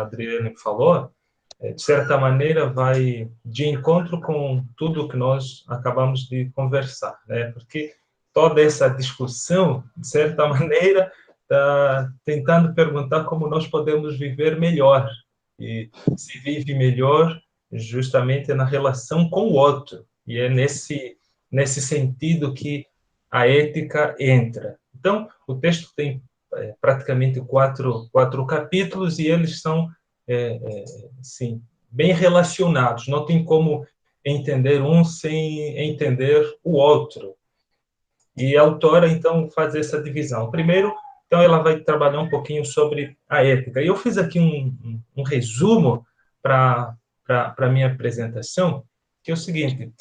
Adriane falou, de certa maneira, vai de encontro com tudo que nós acabamos de conversar, né? Porque toda essa discussão, de certa maneira, está tentando perguntar como nós podemos viver melhor. E se vive melhor justamente na relação com o outro. E é nesse sentido que a ética entra. Então, o texto tem praticamente quatro capítulos e eles são sim, bem relacionados. Não tem como entender um sem entender o outro. E a autora, então, faz essa divisão. Primeiro, então, ela vai trabalhar um pouquinho sobre a ética. E eu fiz aqui um resumo para a minha apresentação, que é o seguinte: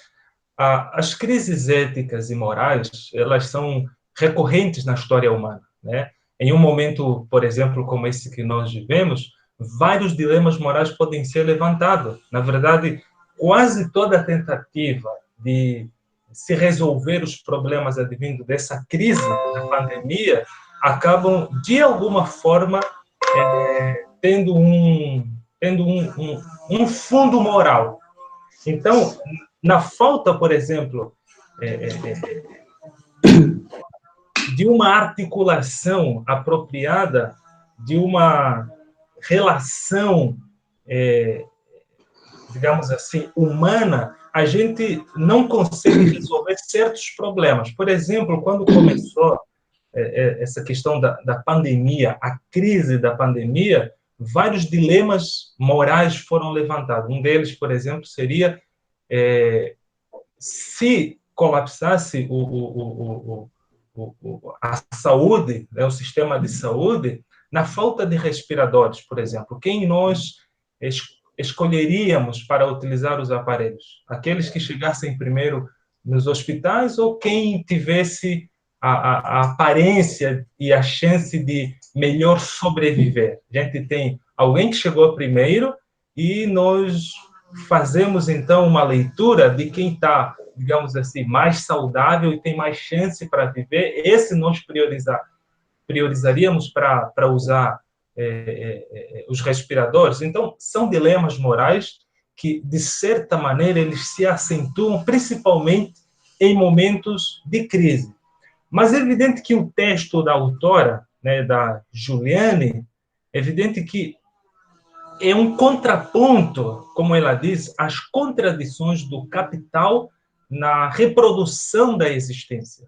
as crises éticas e morais, elas são recorrentes na história humana, né? Em um momento, por exemplo, como esse que nós vivemos, vários dilemas morais podem ser levantados. Na verdade, quase toda tentativa de se resolver os problemas advindos dessa crise da pandemia acabam, de alguma forma, tendo um fundo moral. Então, na falta, por exemplo, de uma articulação apropriada, de uma relação, digamos assim, humana, a gente não consegue resolver certos problemas. Por exemplo, quando começou essa questão da pandemia, a crise da pandemia, vários dilemas morais foram levantados. Um deles, por exemplo, seria se colapsasse a saúde, né, o sistema de saúde, na falta de respiradores, por exemplo, quem nós escolheríamos para utilizar os aparelhos? Aqueles que chegassem primeiro nos hospitais ou quem tivesse a aparência e a chance de melhor sobreviver? A gente tem alguém que chegou primeiro e nós fazemos, então, uma leitura de quem está, digamos assim, mais saudável e tem mais chance para viver. Esse nós priorizaríamos para usar os respiradores. Então, são dilemas morais que, de certa maneira, eles se acentuam principalmente em momentos de crise. Mas é evidente que o texto da autora, né, da Juliane, é evidente que é um contraponto, como ela diz, às contradições do capital na reprodução da existência.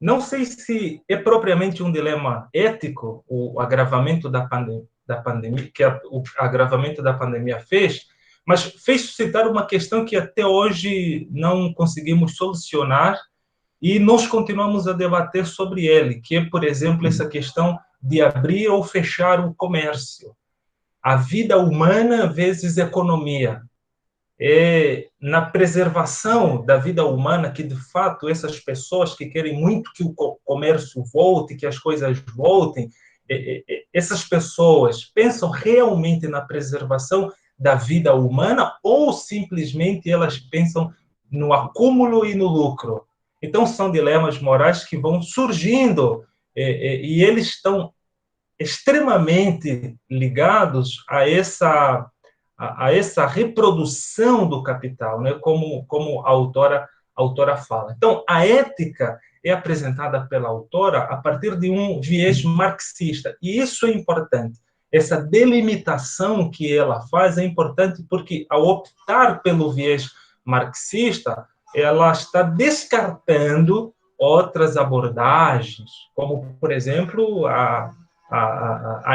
Não sei se é propriamente um dilema ético o agravamento da pandemia, que o agravamento da pandemia fez, mas fez suscitar uma questão que até hoje não conseguimos solucionar e nós continuamos a debater sobre ele, que é, por exemplo, essa questão de abrir ou fechar o comércio. A vida humana vezes economia. É na preservação da vida humana que, de fato, essas pessoas que querem muito que o comércio volte, que as coisas voltem, essas pessoas pensam realmente na preservação da vida humana ou simplesmente elas pensam no acúmulo e no lucro? Então, são dilemas morais que vão surgindo e eles estão extremamente ligados a essa reprodução do capital, né? como a autora fala. Então, a ética é apresentada pela autora a partir de um viés marxista, e isso é importante. Essa delimitação que ela faz é importante porque, ao optar pelo viés marxista, ela está descartando outras abordagens, como, por exemplo, a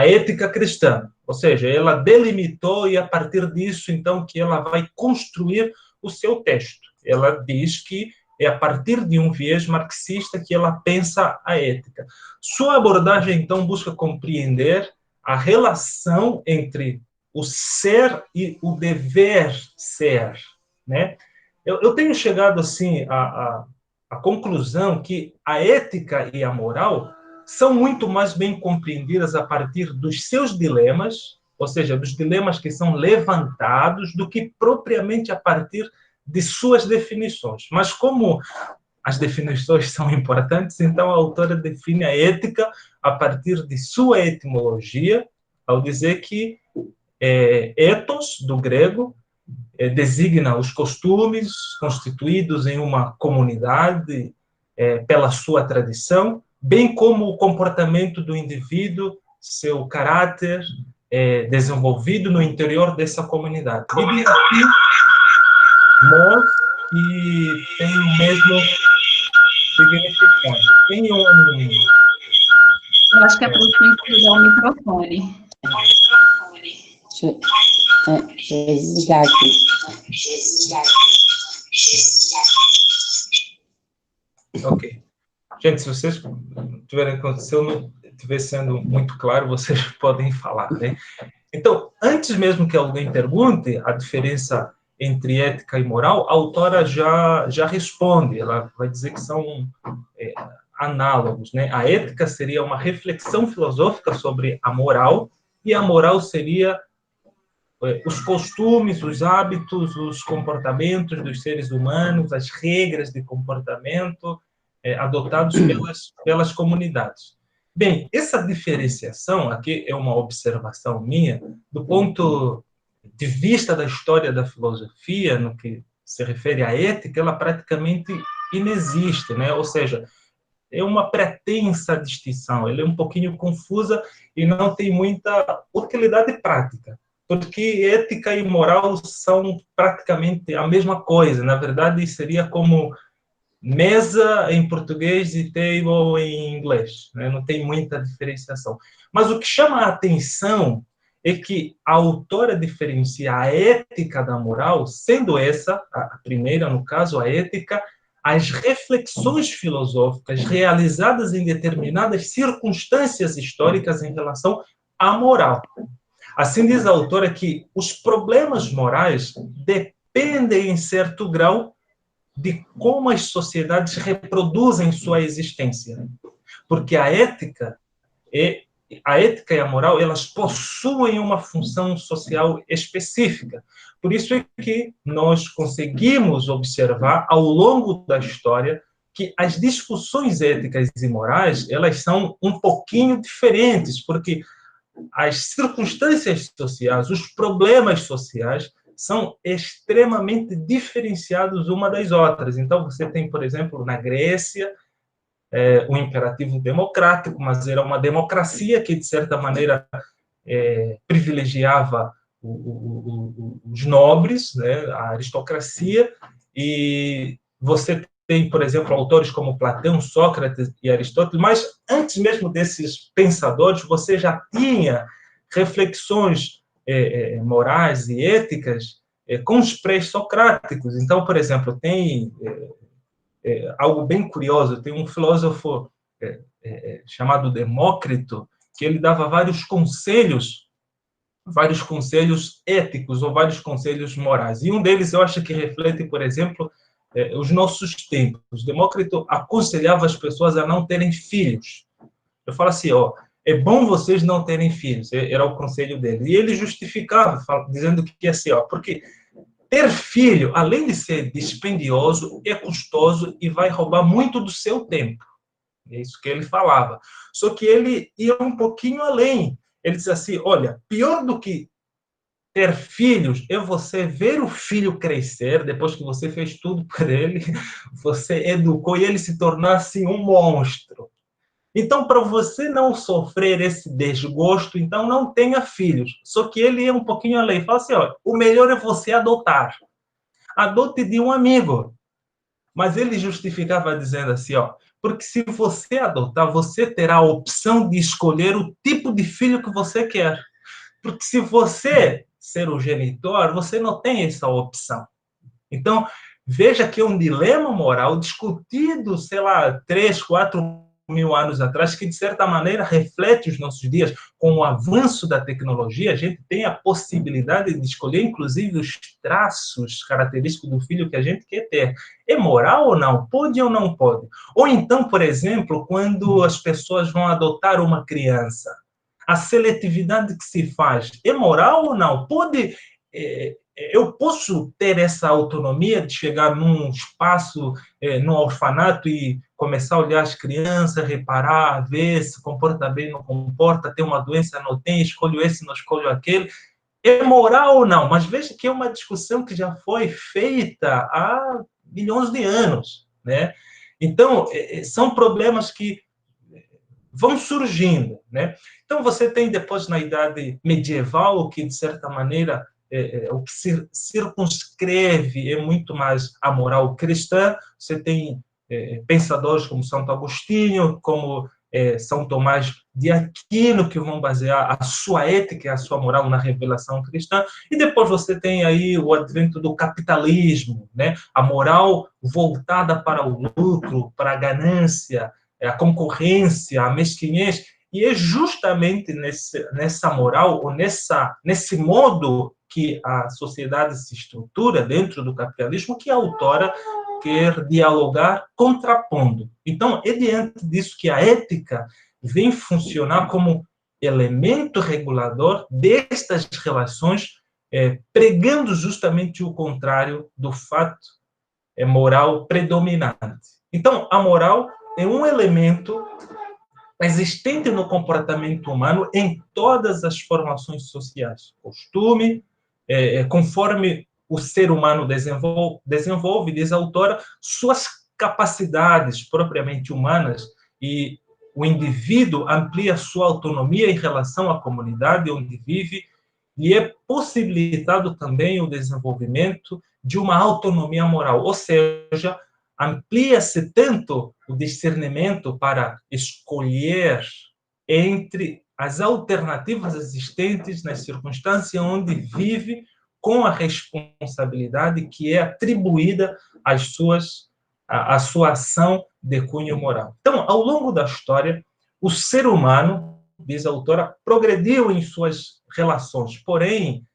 ética cristã, ou seja, ela delimitou e a partir disso, então, que ela vai construir o seu texto. Ela diz que é a partir de um viés marxista que ela pensa a ética. Sua abordagem, então, busca compreender a relação entre o ser e o dever ser, né? Eu tenho chegado, assim, à conclusão que a ética e a moral são muito mais bem compreendidas a partir dos seus dilemas, ou seja, dos dilemas que são levantados, do que propriamente a partir de suas definições. Mas como as definições são importantes, então a autora define a ética a partir de sua etimologia, ao dizer que ethos, do grego, designa os costumes constituídos em uma comunidade pela sua tradição, bem como o comportamento do indivíduo, seu caráter desenvolvido no interior dessa comunidade. E diz aqui, nós, que tem o mesmo significado. Tem Eu acho que é para você ligar o microfone. Deixa eu desligar aqui. Ok. Gente, se vocês tiverem acontecido, estiver sendo muito claro, vocês podem falar, né? Então, antes mesmo que alguém pergunte a diferença entre ética e moral, a autora já responde. Ela vai dizer que são análogos, né? A ética seria uma reflexão filosófica sobre a moral, e a moral seria os costumes, os hábitos, os comportamentos dos seres humanos, as regras de comportamento adotados pelas comunidades. Bem, essa diferenciação aqui é uma observação minha, do ponto de vista da história da filosofia, no que se refere à ética, ela praticamente inexiste, né? Ou seja, é uma pretensa distinção, ela é um pouquinho confusa e não tem muita utilidade prática, porque ética e moral são praticamente a mesma coisa. Na verdade, seria como mesa em português e table em inglês, né? Não tem muita diferenciação. Mas o que chama a atenção é que a autora diferencia a ética da moral, sendo essa, a primeira, no caso, a ética, as reflexões filosóficas realizadas em determinadas circunstâncias históricas em relação à moral. Assim diz a autora que os problemas morais dependem, em certo grau, de como as sociedades reproduzem sua existência. Porque a ética e a moral, elas possuem uma função social específica. Por isso é que nós conseguimos observar, ao longo da história, que as discussões éticas e morais, elas são um pouquinho diferentes, porque as circunstâncias sociais, os problemas sociais, são extremamente diferenciados uma das outras. Então, você tem, por exemplo, na Grécia, o imperativo democrático, mas era uma democracia que, de certa maneira, privilegiava os nobres, né, a aristocracia, e você tem, por exemplo, autores como Platão, Sócrates e Aristóteles, mas antes mesmo desses pensadores, você já tinha reflexões morais e éticas com os pré-socráticos. Então, por exemplo, tem algo bem curioso, tem um filósofo chamado Demócrito, que ele dava vários conselhos éticos ou vários conselhos morais. E um deles eu acho que reflete, por exemplo, os nossos tempos. Demócrito aconselhava as pessoas a não terem filhos. Eu falo assim, é bom vocês não terem filhos, era o conselho dele. E ele justificava, dizendo que assim, porque ter filho, além de ser dispendioso, é custoso e vai roubar muito do seu tempo. É isso que ele falava. Só que ele ia um pouquinho além. Ele diz assim, olha, pior do que ter filhos é você ver o filho crescer, depois que você fez tudo por ele, você educou e ele se tornar assim um monstro. Então, para você não sofrer esse desgosto, então não tenha filhos. Só que ele é um pouquinho além. Fala assim, o melhor é você adotar. Adote de um amigo. Mas ele justificava dizendo assim, porque se você adotar, você terá a opção de escolher o tipo de filho que você quer. Porque se você ser o genitor, você não tem essa opção. Então, veja que é um dilema moral discutido, sei lá, 3, 4 mil anos atrás, que, de certa maneira, reflete os nossos dias. Com o avanço da tecnologia, a gente tem a possibilidade de escolher, inclusive, os traços característicos do filho que a gente quer ter. É moral ou não? Pode ou não pode? Ou então, por exemplo, quando as pessoas vão adotar uma criança, a seletividade que se faz é moral ou não? Pode... eu posso ter essa autonomia de chegar num espaço, num orfanato e começar a olhar as crianças, reparar, ver se comporta bem, não comporta, tem uma doença, não tem, escolho esse, não escolho aquele. é moral ou não? Mas veja que é uma discussão que já foi feita há milhões de anos, né? Então, são problemas que vão surgindo, né? Então, você tem depois, na Idade Medieval, que, de certa maneira, o que se circunscreve é muito mais a moral cristã. Você tem pensadores como Santo Agostinho, como São Tomás de Aquino, que vão basear a sua ética e a sua moral na revelação cristã. E depois você tem aí o advento do capitalismo, né? A moral voltada para o lucro, para a ganância, a concorrência, a mesquinhez. E é justamente nessa moral, ou nesse modo que a sociedade se estrutura dentro do capitalismo, que a autora quer dialogar contrapondo. Então, é diante disso que a ética vem funcionar como elemento regulador destas relações, pregando justamente o contrário do fato moral predominante. Então, a moral é um elemento existente no comportamento humano em todas as formações sociais. Costume, conforme o ser humano desenvolve, diz a autora, suas capacidades propriamente humanas, e o indivíduo amplia sua autonomia em relação à comunidade onde vive, e é possibilitado também o desenvolvimento de uma autonomia moral, ou seja, amplia-se tanto o discernimento para escolher entre as alternativas existentes nas circunstâncias onde vive, com a responsabilidade que é atribuída à sua ação de cunho moral. Então, ao longo da história, o ser humano, diz a autora, progrediu em suas relações, porém,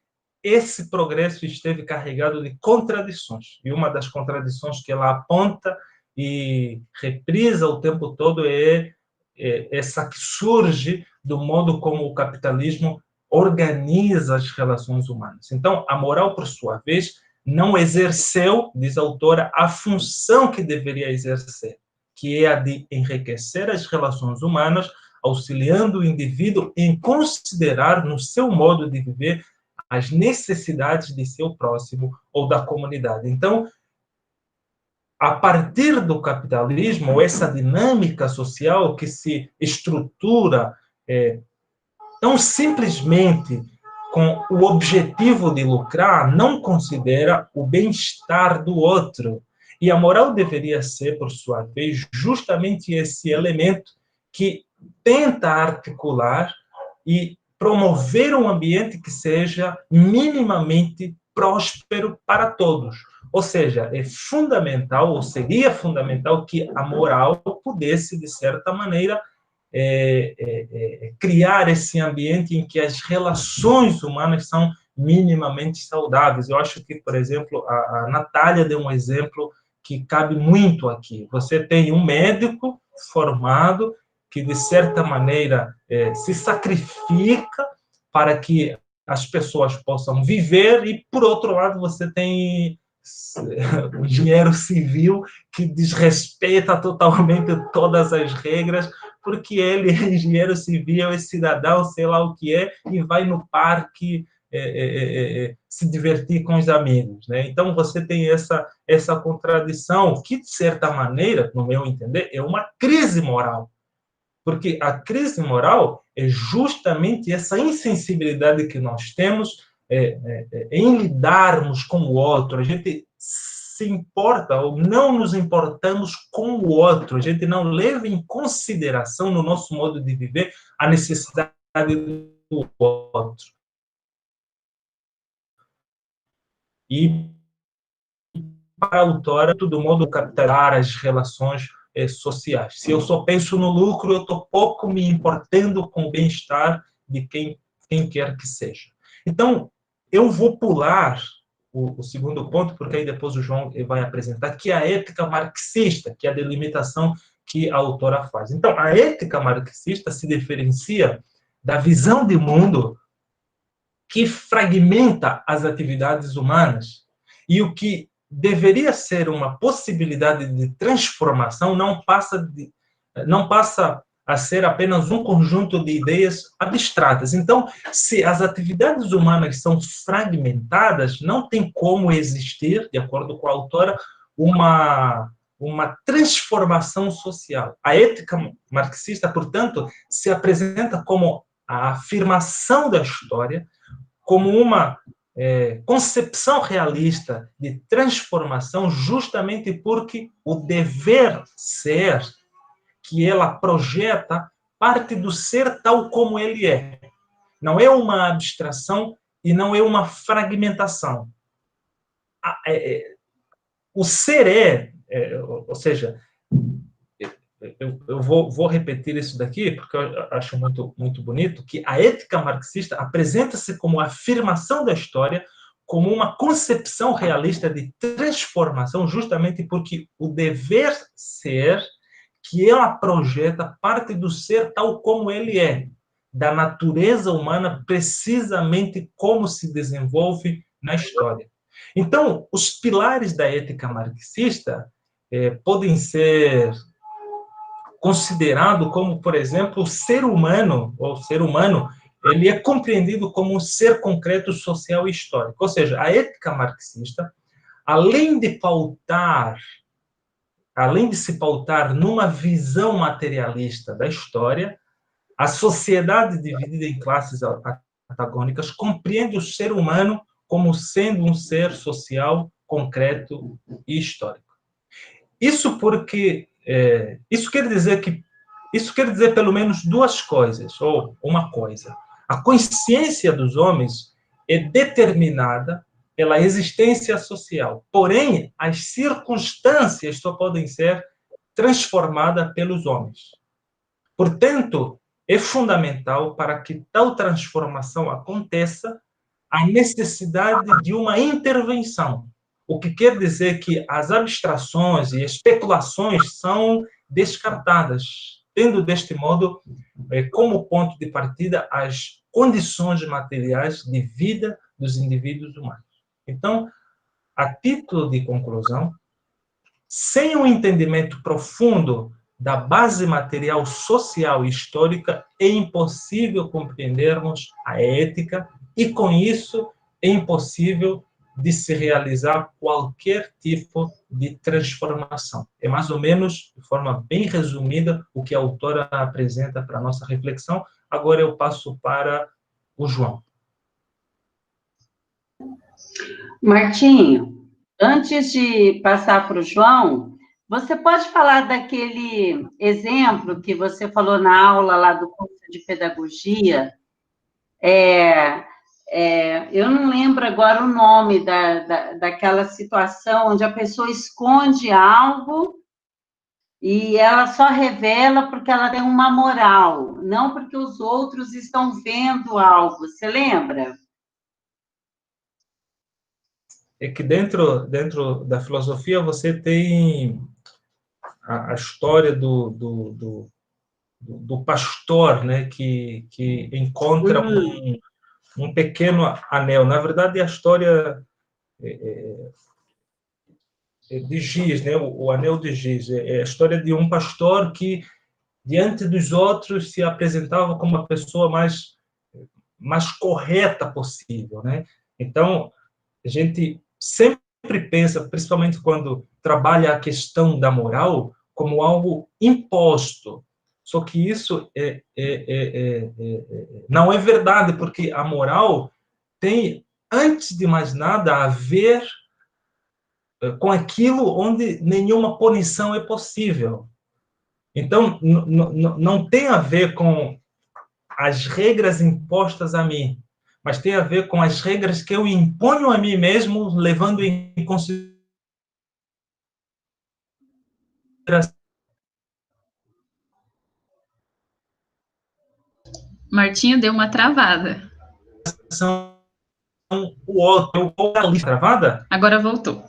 esse progresso esteve carregado de contradições. E uma das contradições que ela aponta e reprisa o tempo todo é essa que surge do modo como o capitalismo organiza as relações humanas. Então, a moral, por sua vez, não exerceu, diz a autora, a função que deveria exercer, que é a de enriquecer as relações humanas, auxiliando o indivíduo em considerar no seu modo de viver as necessidades de seu próximo ou da comunidade. Então, a partir do capitalismo, essa dinâmica social que se estrutura tão simplesmente com o objetivo de lucrar, não considera o bem-estar do outro. E a moral deveria ser, por sua vez, justamente esse elemento que tenta articular e promover um ambiente que seja minimamente próspero para todos. Ou seja, é fundamental, ou seria fundamental, que a moral pudesse, de certa maneira, criar esse ambiente em que as relações humanas são minimamente saudáveis. Eu acho que, por exemplo, a Natália deu um exemplo que cabe muito aqui. Você tem um médico formado que, de certa maneira, se sacrifica para que as pessoas possam viver, e, por outro lado, você tem o engenheiro civil que desrespeita totalmente todas as regras, porque ele é engenheiro civil, é cidadão, sei lá o que é, e vai no parque se divertir com os amigos, né? Então, você tem essa contradição que, de certa maneira, no meu entender, é uma crise moral. Porque a crise moral é justamente essa insensibilidade que nós temos em lidarmos com o outro. A gente se importa ou não nos importamos com o outro. A gente não leva em consideração, no nosso modo de viver, a necessidade do outro. E, para a autora, todo modo capturar as relações sociais. Se eu só penso no lucro, eu estou pouco me importando com o bem-estar de quem quer que seja. Então, eu vou pular o segundo ponto, porque aí depois o João vai apresentar, que é a ética marxista, que é a delimitação que a autora faz. Então, a ética marxista se diferencia da visão de mundo que fragmenta as atividades humanas, e o que deveria ser uma possibilidade de transformação não passa a ser apenas um conjunto de ideias abstratas. Então, se as atividades humanas são fragmentadas, não tem como existir, de acordo com a autora, uma transformação social. A ética marxista, portanto, se apresenta como a afirmação da história, como uma concepção realista de transformação, justamente porque o dever ser que ela projeta parte do ser tal como ele é. Não é uma abstração e não é uma fragmentação. O ser ou seja, eu vou repetir isso daqui, porque eu acho muito, muito bonito, que a ética marxista apresenta-se como a afirmação da história, como uma concepção realista de transformação, justamente porque o dever ser que ela projeta parte do ser tal como ele é, da natureza humana, precisamente como se desenvolve na história. Então, os pilares da ética marxista podem ser considerados como, por exemplo, o ser humano, ele é compreendido como um ser concreto, social e histórico. Ou seja, a ética marxista, além de se pautar numa visão materialista da história, a sociedade dividida em classes antagônicas compreende o ser humano como sendo um ser social, concreto e histórico. Isso quer dizer pelo menos duas coisas, ou uma coisa. A consciência dos homens é determinada pela existência social. Porém, as circunstâncias só podem ser transformadas pelos homens. Portanto, é fundamental para que tal transformação aconteça a necessidade de uma intervenção. O que quer dizer que as abstrações e especulações são descartadas, tendo deste modo como ponto de partida as condições materiais de vida dos indivíduos humanos. Então, a título de conclusão, sem um entendimento profundo da base material social e histórica, é impossível compreendermos a ética e, com isso, é impossível de se realizar qualquer tipo de transformação. É mais ou menos, de forma bem resumida, o que a autora apresenta para a nossa reflexão. Agora eu passo para o João. Martinho, antes de passar para o João, você pode falar daquele exemplo que você falou na aula lá do curso de pedagogia? Eu não lembro agora o nome daquela situação onde a pessoa esconde algo e ela só revela porque ela tem uma moral, não porque os outros estão vendo algo. Você lembra? É que dentro da filosofia você tem a história do pastor, né, que encontra um pequeno anel. Na verdade, a história de Giz, né, o anel de Giz, é a história de um pastor que, diante dos outros, se apresentava como a pessoa mais correta possível, né? Então, a gente sempre pensa, principalmente quando trabalha a questão da moral, como algo imposto. Só que isso não é verdade, porque a moral tem, antes de mais nada, a ver com aquilo onde nenhuma punição é possível. Então, não tem a ver com as regras impostas a mim, mas tem a ver com as regras que eu imponho a mim mesmo, levando em consideração. Martinho deu uma travada. O outro, travada? Agora voltou.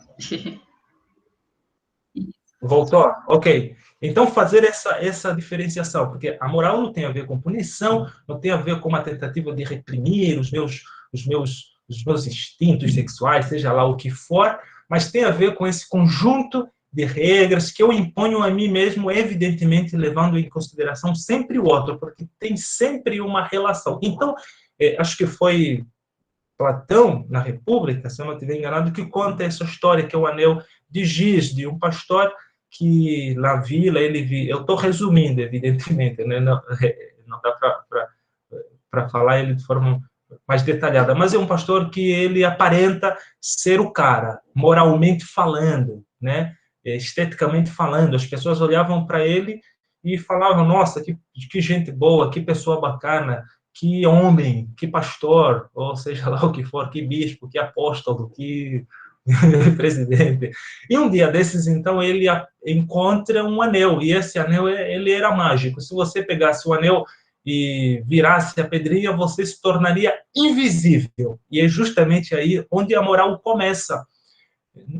Voltou? Ok. Então, fazer essa diferenciação, porque a moral não tem a ver com punição, não tem a ver com uma tentativa de reprimir os meus instintos sexuais, seja lá o que for, mas tem a ver com esse conjunto de regras que eu imponho a mim mesmo, evidentemente levando em consideração sempre o outro, porque tem sempre uma relação. Então, acho que foi Platão, na República, se eu não estiver enganado, que conta essa história, que é o anel de giz, de um pastor que na vila, eu estou resumindo, evidentemente, né? Não dá para falar ele de forma mais detalhada, mas é um pastor que ele aparenta ser o cara, moralmente falando, né? Esteticamente falando. As pessoas olhavam para ele e falavam, nossa, que gente boa, que pessoa bacana, que homem, que pastor, ou seja lá o que for, que bispo, que apóstolo, que presidente. E um dia desses, então, ele encontra um anel, e esse anel, ele era mágico. Se você pegasse o anel e virasse a pedrinha, você se tornaria invisível. E é justamente aí onde a moral começa.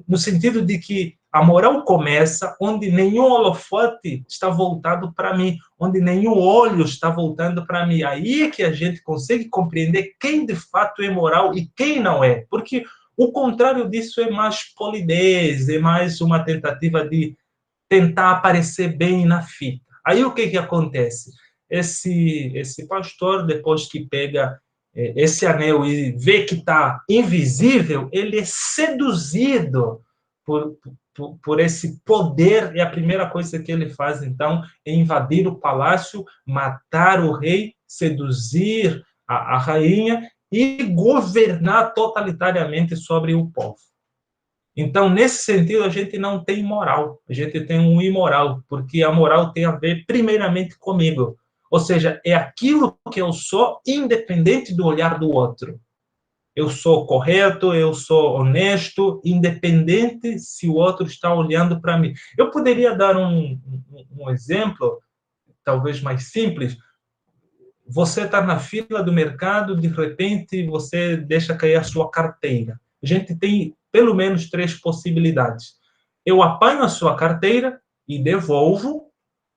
No sentido de que a moral começa onde nenhum holofote está voltado para mim, onde nenhum olho está voltando para mim. Aí é que a gente consegue compreender quem de fato é moral e quem não é. Porque o contrário disso é mais polidez, é mais uma tentativa de tentar aparecer bem na fita. Aí o que acontece? Esse pastor, depois que pega esse anel e vê que está invisível, ele é seduzido por esse poder, e a primeira coisa que ele faz, então, é invadir o palácio, matar o rei, seduzir a rainha e governar totalitariamente sobre o povo. Então, nesse sentido, a gente não tem moral, a gente tem um imoral, porque a moral tem a ver primeiramente comigo. Ou seja, é aquilo que eu sou, independente do olhar do outro. Eu sou correto, eu sou honesto, independente se o outro está olhando para mim. Eu poderia dar um exemplo, talvez mais simples. Você está na fila do mercado, de repente você deixa cair a sua carteira. A gente tem pelo menos 3 possibilidades. Eu apanho a sua carteira e devolvo,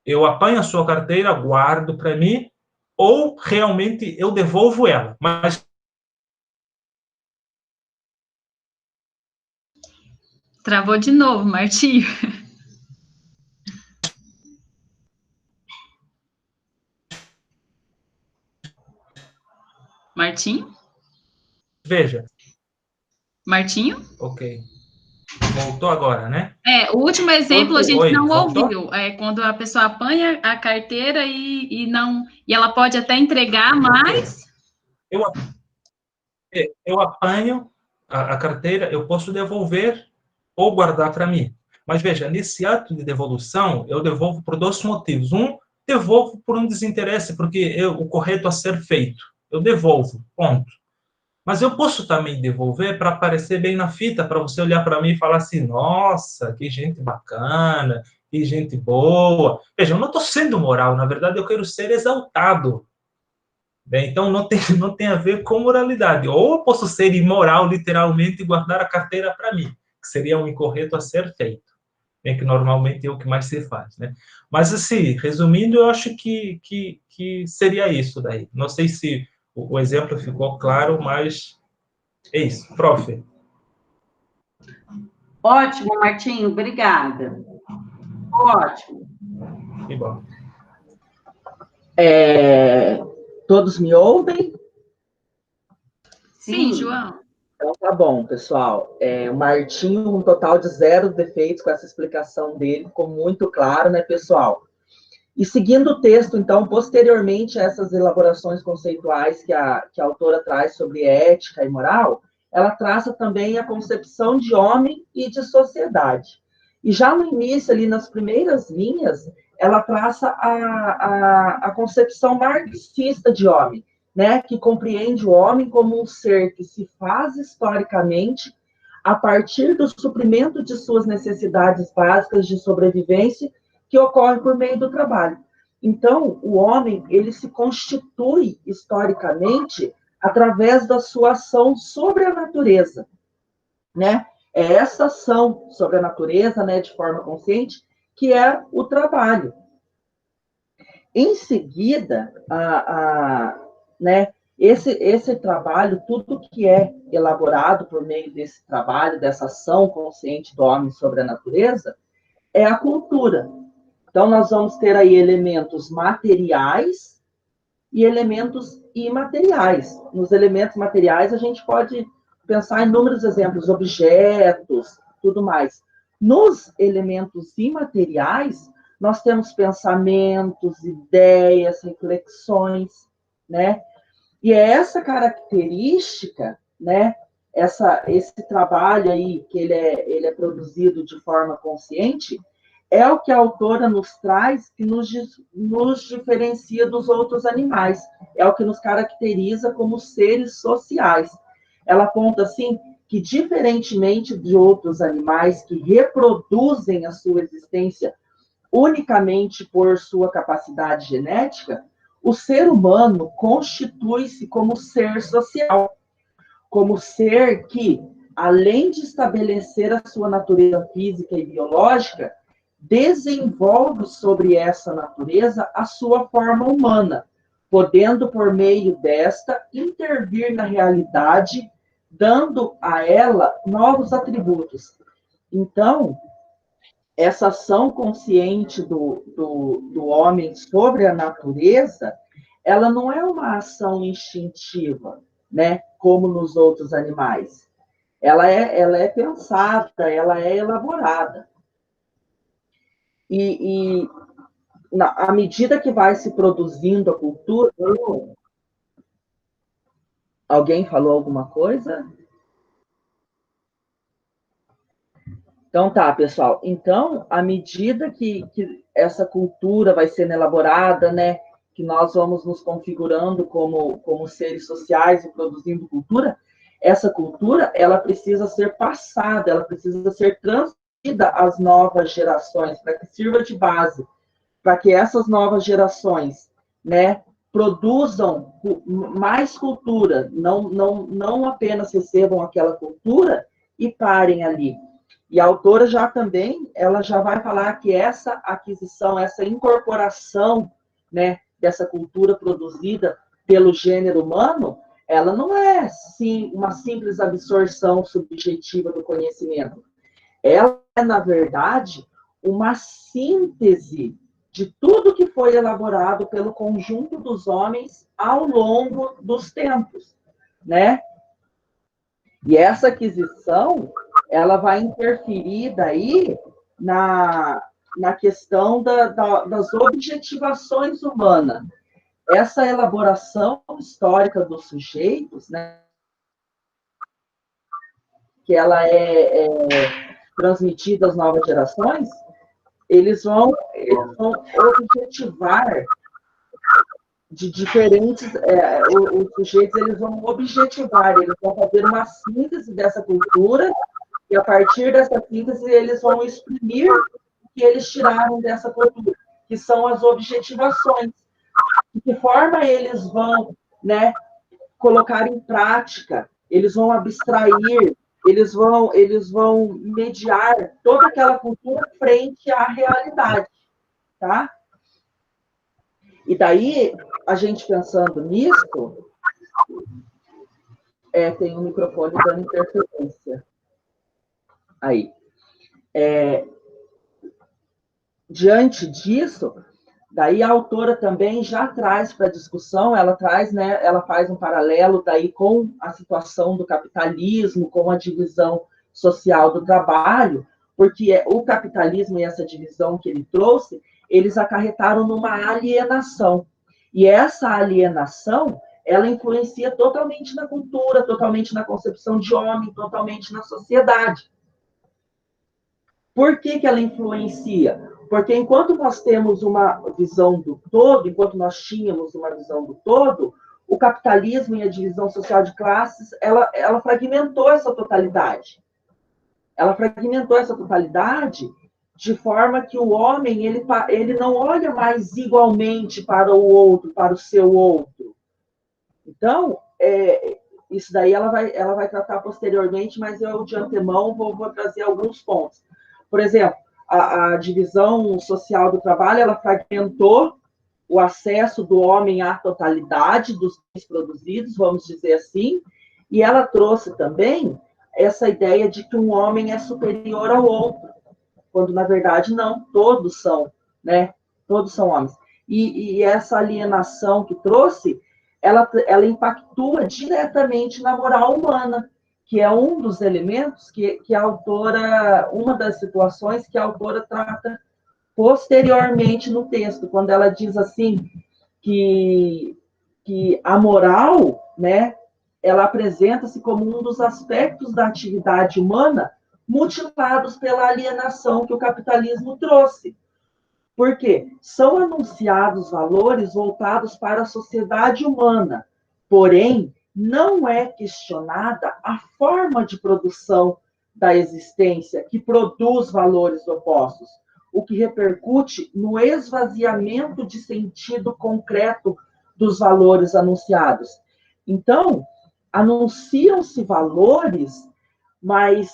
eu apanho a sua carteira, guardo para mim, ou realmente eu devolvo ela. Mas Travou de novo, Martinho. Martinho? veja, Martinho? ok, voltou agora, né? O último exemplo a gente Oi, não voltou? ouviu. É quando a pessoa apanha a carteira e não. E ela pode até entregar, mas. Eu, eu apanho a carteira, eu posso devolver ou guardar para mim. Mas veja, nesse ato de devolução, eu devolvo por 2 motivos. Um, devolvo por um desinteresse, porque o correto a ser feito. Eu devolvo, ponto. Mas eu posso também devolver para aparecer bem na fita, para você olhar para mim e falar assim, nossa, que gente bacana, que gente boa. Veja, eu não estou sendo moral, na verdade eu quero ser exaltado. Bem, então não tem a ver com moralidade. Ou eu posso ser imoral, literalmente, e guardar a carteira para mim, que seria um incorreto a ser feito. É que normalmente é o que mais se faz, né? Mas, assim, resumindo, eu acho que seria isso daí. Não sei se o exemplo ficou claro, mas é isso. Prof. Ótimo, Martinho, obrigada. Ótimo. Que bom. Todos me ouvem? Sim, João. Então tá bom, pessoal. O Martinho, um total de 0 defeitos com essa explicação dele, ficou muito claro, né, pessoal? E seguindo o texto, então, posteriormente a essas elaborações conceituais que a autora traz sobre ética e moral, ela traça também a concepção de homem e de sociedade. E já no início, ali nas primeiras linhas, ela traça a concepção marxista de homem, né, que compreende o homem como um ser que se faz historicamente a partir do suprimento de suas necessidades básicas de sobrevivência, que ocorre por meio do trabalho. Então, o homem, ele se constitui historicamente através da sua ação sobre a natureza, né? É essa ação sobre a natureza, né, de forma consciente, que é o trabalho. Em seguida, né, esse trabalho, tudo que é elaborado por meio desse trabalho, dessa ação consciente do homem sobre a natureza, é a cultura. Então, nós vamos ter aí elementos materiais e elementos imateriais. Nos elementos materiais, a gente pode pensar em inúmeros exemplos, objetos, tudo mais. Nos elementos imateriais, nós temos pensamentos, ideias, reflexões, né? E é essa característica, né? Esse trabalho aí, que ele é produzido de forma consciente, é o que a autora nos traz, que nos diferencia dos outros animais, é o que nos caracteriza como seres sociais. Ela aponta, assim, que, diferentemente de outros animais que reproduzem a sua existência unicamente por sua capacidade genética, o ser humano constitui-se como ser social, como ser que, além de estabelecer a sua natureza física e biológica, desenvolve sobre essa natureza a sua forma humana, podendo, por meio desta, intervir na realidade, dando a ela novos atributos. Então, essa ação consciente do homem sobre a natureza, ela não é uma ação instintiva, né, como nos outros animais. Ela é pensada, ela é elaborada. E à medida que vai se produzindo a cultura... Alguém falou alguma coisa? Então, tá, pessoal. Então, à medida que essa cultura vai sendo elaborada, né, que nós vamos nos configurando como seres sociais e produzindo cultura, essa cultura, ela precisa ser passada, ela precisa ser transmitida às novas gerações, para que sirva de base, para que essas novas gerações, né, produzam mais cultura, não apenas recebam aquela cultura e parem ali. E a autora ela já vai falar que essa aquisição, essa incorporação, né, dessa cultura produzida pelo gênero humano, ela não é, sim, uma simples absorção subjetiva do conhecimento. Ela é, na verdade, uma síntese de tudo que foi elaborado pelo conjunto dos homens ao longo dos tempos, né? E essa aquisição, ela vai interferir daí na questão das objetivações humanas. Essa elaboração histórica dos sujeitos, né, que ela é transmitida às novas gerações, eles vão objetivar de diferentes... os sujeitos, eles vão objetivar, eles vão fazer uma síntese dessa cultura, e a partir dessa síntese, eles vão exprimir o que eles tiraram dessa cultura, que são as objetivações. De que forma eles vão, né, colocar em prática, eles vão abstrair, eles vão mediar toda aquela cultura frente à realidade, tá? E daí, a gente pensando nisso, tem um microfone dando interferência. Aí. Diante disso, daí a autora também já traz para a discussão, ela traz, né, ela faz um paralelo daí com a situação do capitalismo, com a divisão social do trabalho, porque o capitalismo e essa divisão que ele trouxe, eles acarretaram numa alienação. E essa alienação, ela influencia totalmente na cultura, totalmente na concepção de homem, totalmente na sociedade. Por que ela influencia? Porque enquanto nós temos uma visão do todo, enquanto nós tínhamos uma visão do todo, o capitalismo e a divisão social de classes, ela fragmentou essa totalidade. Ela fragmentou essa totalidade de forma que o homem, ele não olha mais igualmente para o outro, para o seu outro. Então, isso daí ela vai tratar posteriormente, mas eu, de antemão, vou trazer alguns pontos. Por exemplo, a divisão social do trabalho, ela fragmentou o acesso do homem à totalidade dos bens produzidos, vamos dizer assim, e ela trouxe também essa ideia de que um homem é superior ao outro. quando na verdade não, todos são, né? Todos são homens. E essa alienação que trouxe, ela impactua diretamente na moral humana, que é um dos elementos que a autora, uma das situações que a autora trata posteriormente no texto, quando ela diz assim que a moral, né, ela apresenta-se como um dos aspectos da atividade humana mutilados pela alienação que o capitalismo trouxe. Por quê? São anunciados valores voltados para a sociedade humana, porém, não é questionada a forma de produção da existência que produz valores opostos, o que repercute no esvaziamento de sentido concreto dos valores anunciados. Então, anunciam-se valores, mas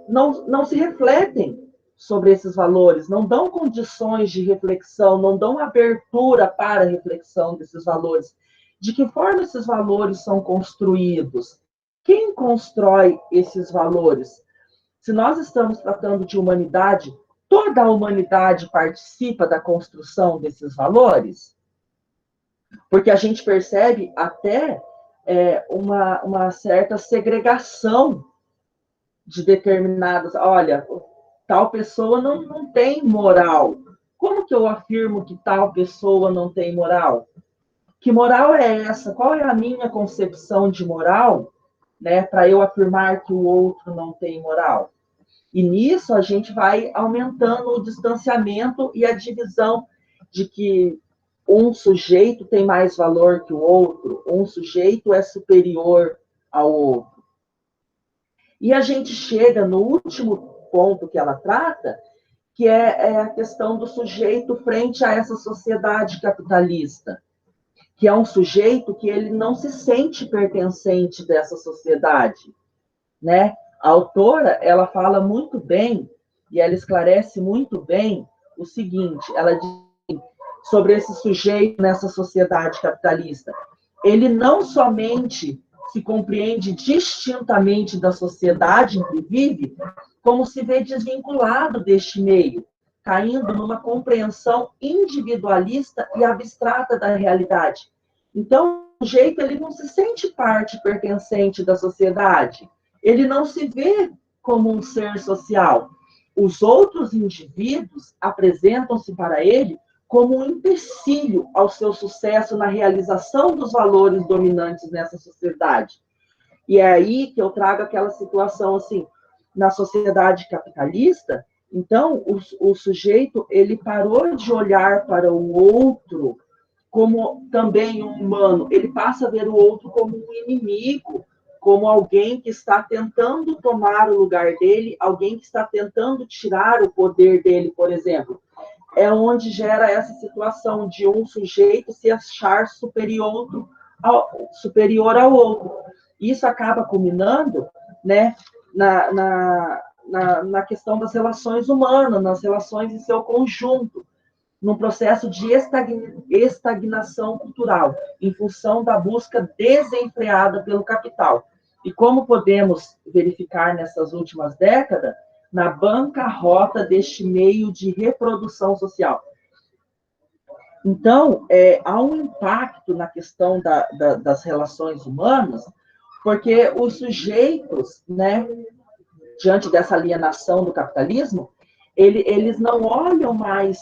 não se refletem sobre esses valores, não dão condições de reflexão, não dão abertura para a reflexão desses valores. De que forma esses valores são construídos? Quem constrói esses valores? Se nós estamos tratando de humanidade, toda a humanidade participa da construção desses valores? Porque a gente percebe até uma certa segregação de determinadas... Olha, tal pessoa não tem moral. Como que eu afirmo que tal pessoa não tem moral? Que moral é essa? Qual é a minha concepção de moral, né, para eu afirmar que o outro não tem moral? E nisso a gente vai aumentando o distanciamento e a divisão de que um sujeito tem mais valor que o outro, um sujeito é superior ao outro. E a gente chega no último ponto que ela trata, que é a questão do sujeito frente a essa sociedade capitalista, que é um sujeito que ele não se sente pertencente dessa sociedade, né? A autora, ela fala muito bem, e ela esclarece muito bem o seguinte, ela diz sobre esse sujeito nessa sociedade capitalista. Ele não somente se compreende distintamente da sociedade em que vive, como se vê desvinculado deste meio, caindo numa compreensão individualista e abstrata da realidade. Então, o sujeito, ele não se sente parte pertencente da sociedade, ele não se vê como um ser social. Os outros indivíduos apresentam-se para ele como um empecilho ao seu sucesso na realização dos valores dominantes nessa sociedade. E é aí que eu trago aquela situação assim, na sociedade capitalista, então o sujeito, ele parou de olhar para o outro como também um humano, ele passa a ver o outro como um inimigo, como alguém que está tentando tomar o lugar dele, alguém que está tentando tirar o poder dele, por exemplo. É onde gera essa situação de um sujeito se achar superior ao outro. Isso acaba culminando, né, na questão das relações humanas, nas relações em seu conjunto, num processo de estagnação cultural, em função da busca desenfreada pelo capital. E como podemos verificar nessas últimas décadas, na bancarrota deste meio de reprodução social. Então, há um impacto na questão das relações humanas, porque os sujeitos, né, diante dessa alienação do capitalismo, eles não olham mais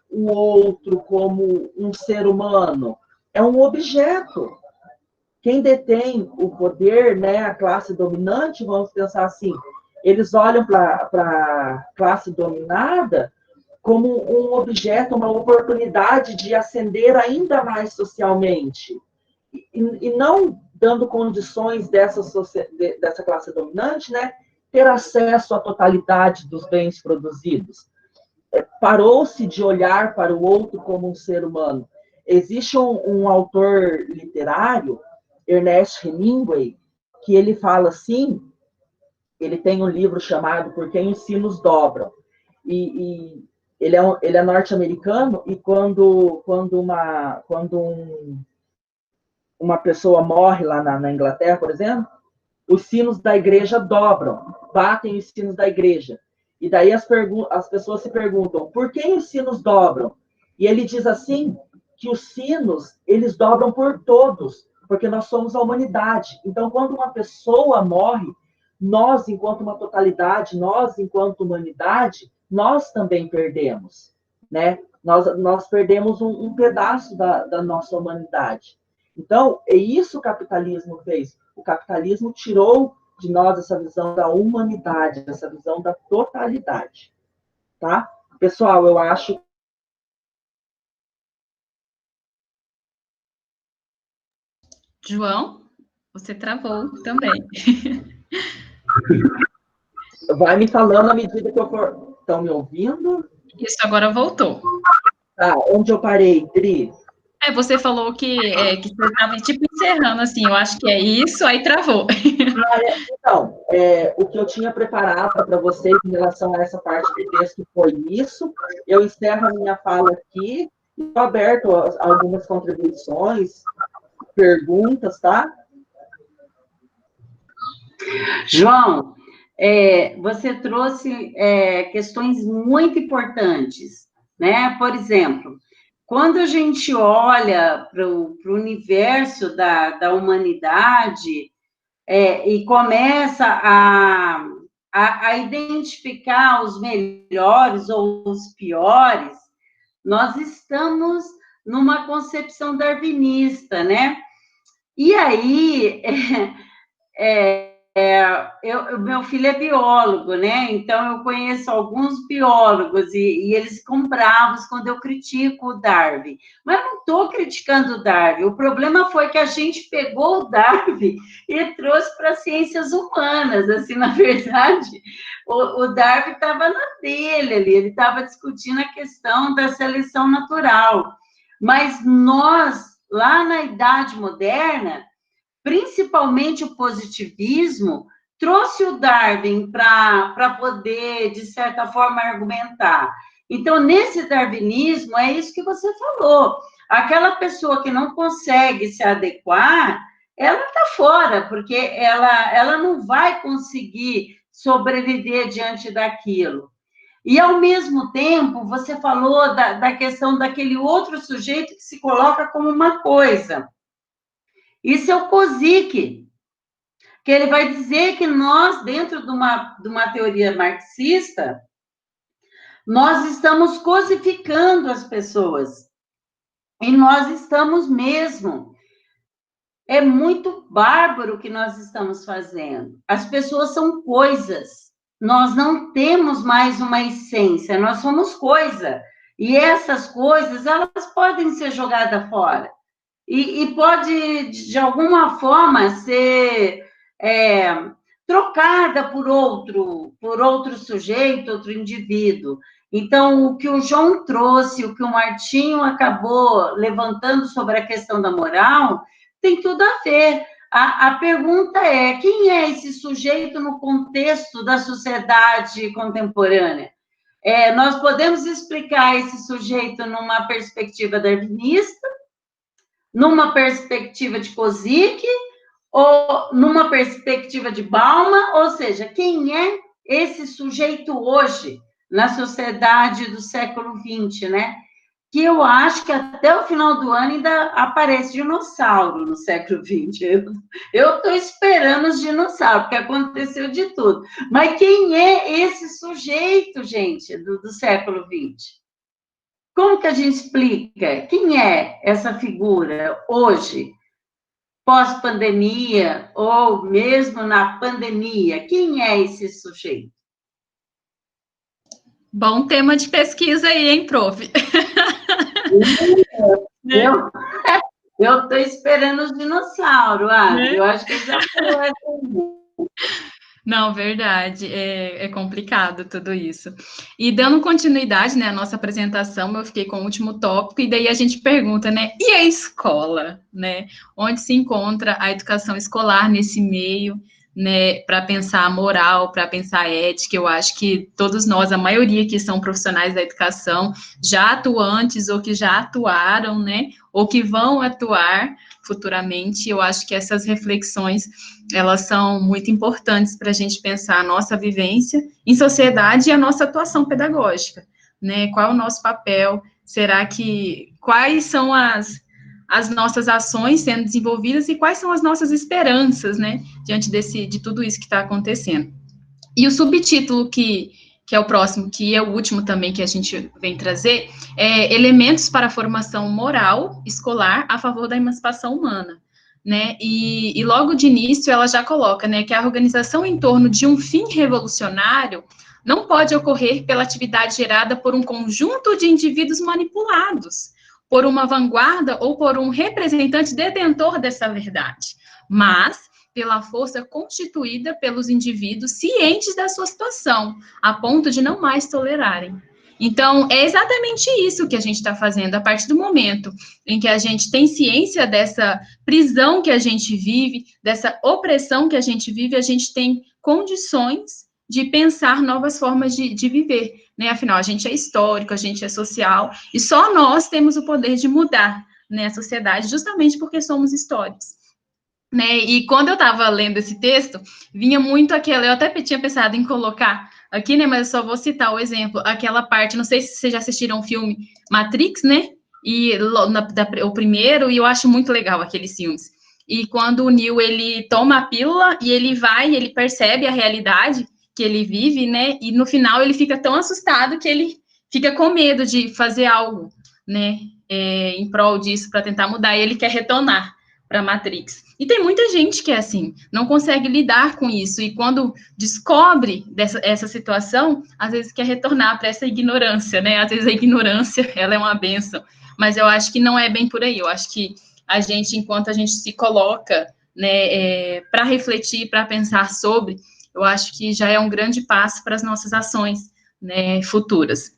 o outro como um ser humano, é um objeto. Quem detém o poder, né, a classe dominante, vamos pensar assim, eles olham para a classe dominada como um objeto, uma oportunidade de ascender ainda mais socialmente, e não dando condições dessa classe dominante, né, ter acesso à totalidade dos bens produzidos. Parou-se de olhar para o outro como um ser humano. Existe um autor literário, Ernest Hemingway, que ele fala assim, ele tem um livro chamado Por Quem os Sinos Dobram, e ele é norte-americano, e quando uma pessoa morre lá na Inglaterra, por exemplo, os sinos da igreja dobram, batem os sinos da igreja. E daí as pessoas se perguntam, por que os sinos dobram? E ele diz assim, que os sinos, eles dobram por todos, porque nós somos a humanidade. Então, quando uma pessoa morre, nós, enquanto uma totalidade, nós, enquanto humanidade, nós também perdemos, né? Nós perdemos um pedaço da nossa humanidade. Então, é isso que o capitalismo fez. O capitalismo tirou de nós essa visão da humanidade, essa visão da totalidade, tá? Pessoal, eu acho... João, você travou também. Vai me falando à medida que eu for... Estão me ouvindo? Isso, agora voltou. Tá, onde eu parei, Dri? Você falou que você estava, tipo, encerrando, assim, eu acho que é isso, aí travou. Então, o que eu tinha preparado para vocês em relação a essa parte do texto foi isso. Eu encerro a minha fala aqui, estou aberto a algumas contribuições, perguntas, tá? João, você trouxe questões muito importantes, né? Por exemplo, quando a gente olha para o universo da humanidade e começa a identificar os melhores ou os piores, nós estamos numa concepção darwinista, né? E aí, meu filho é biólogo, né? Então, eu conheço alguns biólogos e eles ficam bravos quando eu critico o Darwin. Mas eu não estou criticando o Darwin. O problema foi que a gente pegou o Darwin e trouxe para as ciências humanas. Assim, na verdade, o Darwin estava na dele ali, ele estava discutindo a questão da seleção natural. Mas nós, lá na Idade Moderna, principalmente o positivismo, trouxe o Darwin para poder, de certa forma, argumentar. Então, nesse darwinismo, é isso que você falou. Aquela pessoa que não consegue se adequar, ela está fora, porque ela não vai conseguir sobreviver diante daquilo. E, ao mesmo tempo, você falou da questão daquele outro sujeito que se coloca como uma coisa. Isso é o Kozik, que ele vai dizer que nós, dentro de uma teoria marxista, nós estamos cosificando as pessoas. E nós estamos mesmo. É muito bárbaro o que nós estamos fazendo. As pessoas são coisas. Nós não temos mais uma essência, nós somos coisa. E essas coisas, elas podem ser jogadas fora. E pode, de alguma forma, ser trocada por outro sujeito, outro indivíduo. Então, o que o João trouxe, o que o Martinho acabou levantando sobre a questão da moral, tem tudo a ver. A pergunta é, quem é esse sujeito no contexto da sociedade contemporânea? Nós podemos explicar esse sujeito numa perspectiva darwinista, numa perspectiva de Kozik, ou numa perspectiva de Bauman, ou seja, quem é esse sujeito hoje, na sociedade do século XX, né? Que eu acho que até o final do ano ainda aparece dinossauro no século XX. Eu estou esperando os dinossauros, porque aconteceu de tudo. Mas quem é esse sujeito, gente, do século XX? Como que a gente explica? Quem é essa figura hoje, pós-pandemia, ou mesmo na pandemia? Quem é esse sujeito? Bom tema de pesquisa aí, hein, prof? Eu estou esperando os dinossauros, eu acho que já foi. Não, verdade, é complicado tudo isso. E dando continuidade, né, à nossa apresentação, eu fiquei com o último tópico, e daí a gente pergunta, né, e a escola, né? Onde se encontra a educação escolar nesse meio, né, para pensar a moral, para pensar a ética? Eu acho que todos nós, a maioria que são profissionais da educação, já atuantes ou que já atuaram, né, ou que vão atuar, futuramente. Eu acho que essas reflexões, elas são muito importantes para a gente pensar a nossa vivência em sociedade e a nossa atuação pedagógica, né? Qual é o nosso papel? Quais são as nossas ações sendo desenvolvidas e quais são as nossas esperanças, né? Diante de tudo isso que está acontecendo. E o subtítulo que é o próximo, que é o último também que a gente vem trazer, é Elementos para a Formação Moral Escolar a Favor da Emancipação Humana, né? E logo de início ela já coloca, né, que a organização em torno de um fim revolucionário não pode ocorrer pela atividade gerada por um conjunto de indivíduos manipulados, por uma vanguarda ou por um representante detentor dessa verdade, mas pela força constituída pelos indivíduos cientes da sua situação, a ponto de não mais tolerarem. Então, é exatamente isso que a gente está fazendo, a partir do momento em que a gente tem ciência dessa prisão que a gente vive, dessa opressão que a gente tem condições de pensar novas formas de viver, né? Afinal, a gente é histórico, a gente é social, e só nós temos o poder de mudar, né, a sociedade, justamente porque somos históricos. Né, e quando eu estava lendo esse texto, vinha muito aquela, eu até tinha pensado em colocar aqui, né, mas eu só vou citar o exemplo, aquela parte, não sei se vocês já assistiram o filme Matrix, né, e o primeiro, e eu acho muito legal aqueles filmes, e quando o Neo, ele toma a pílula, e ele percebe a realidade que ele vive, né, e no final ele fica tão assustado que ele fica com medo de fazer algo, né, em prol disso, para tentar mudar, e ele quer retornar para a Matrix. E tem muita gente que é assim, não consegue lidar com isso, e quando descobre essa situação, às vezes quer retornar para essa ignorância, né? Às vezes a ignorância, ela é uma bênção, mas eu acho que não é bem por aí, eu acho que a gente, enquanto a gente se coloca, né, para refletir, para pensar sobre, eu acho que já é um grande passo para as nossas ações, né, futuras.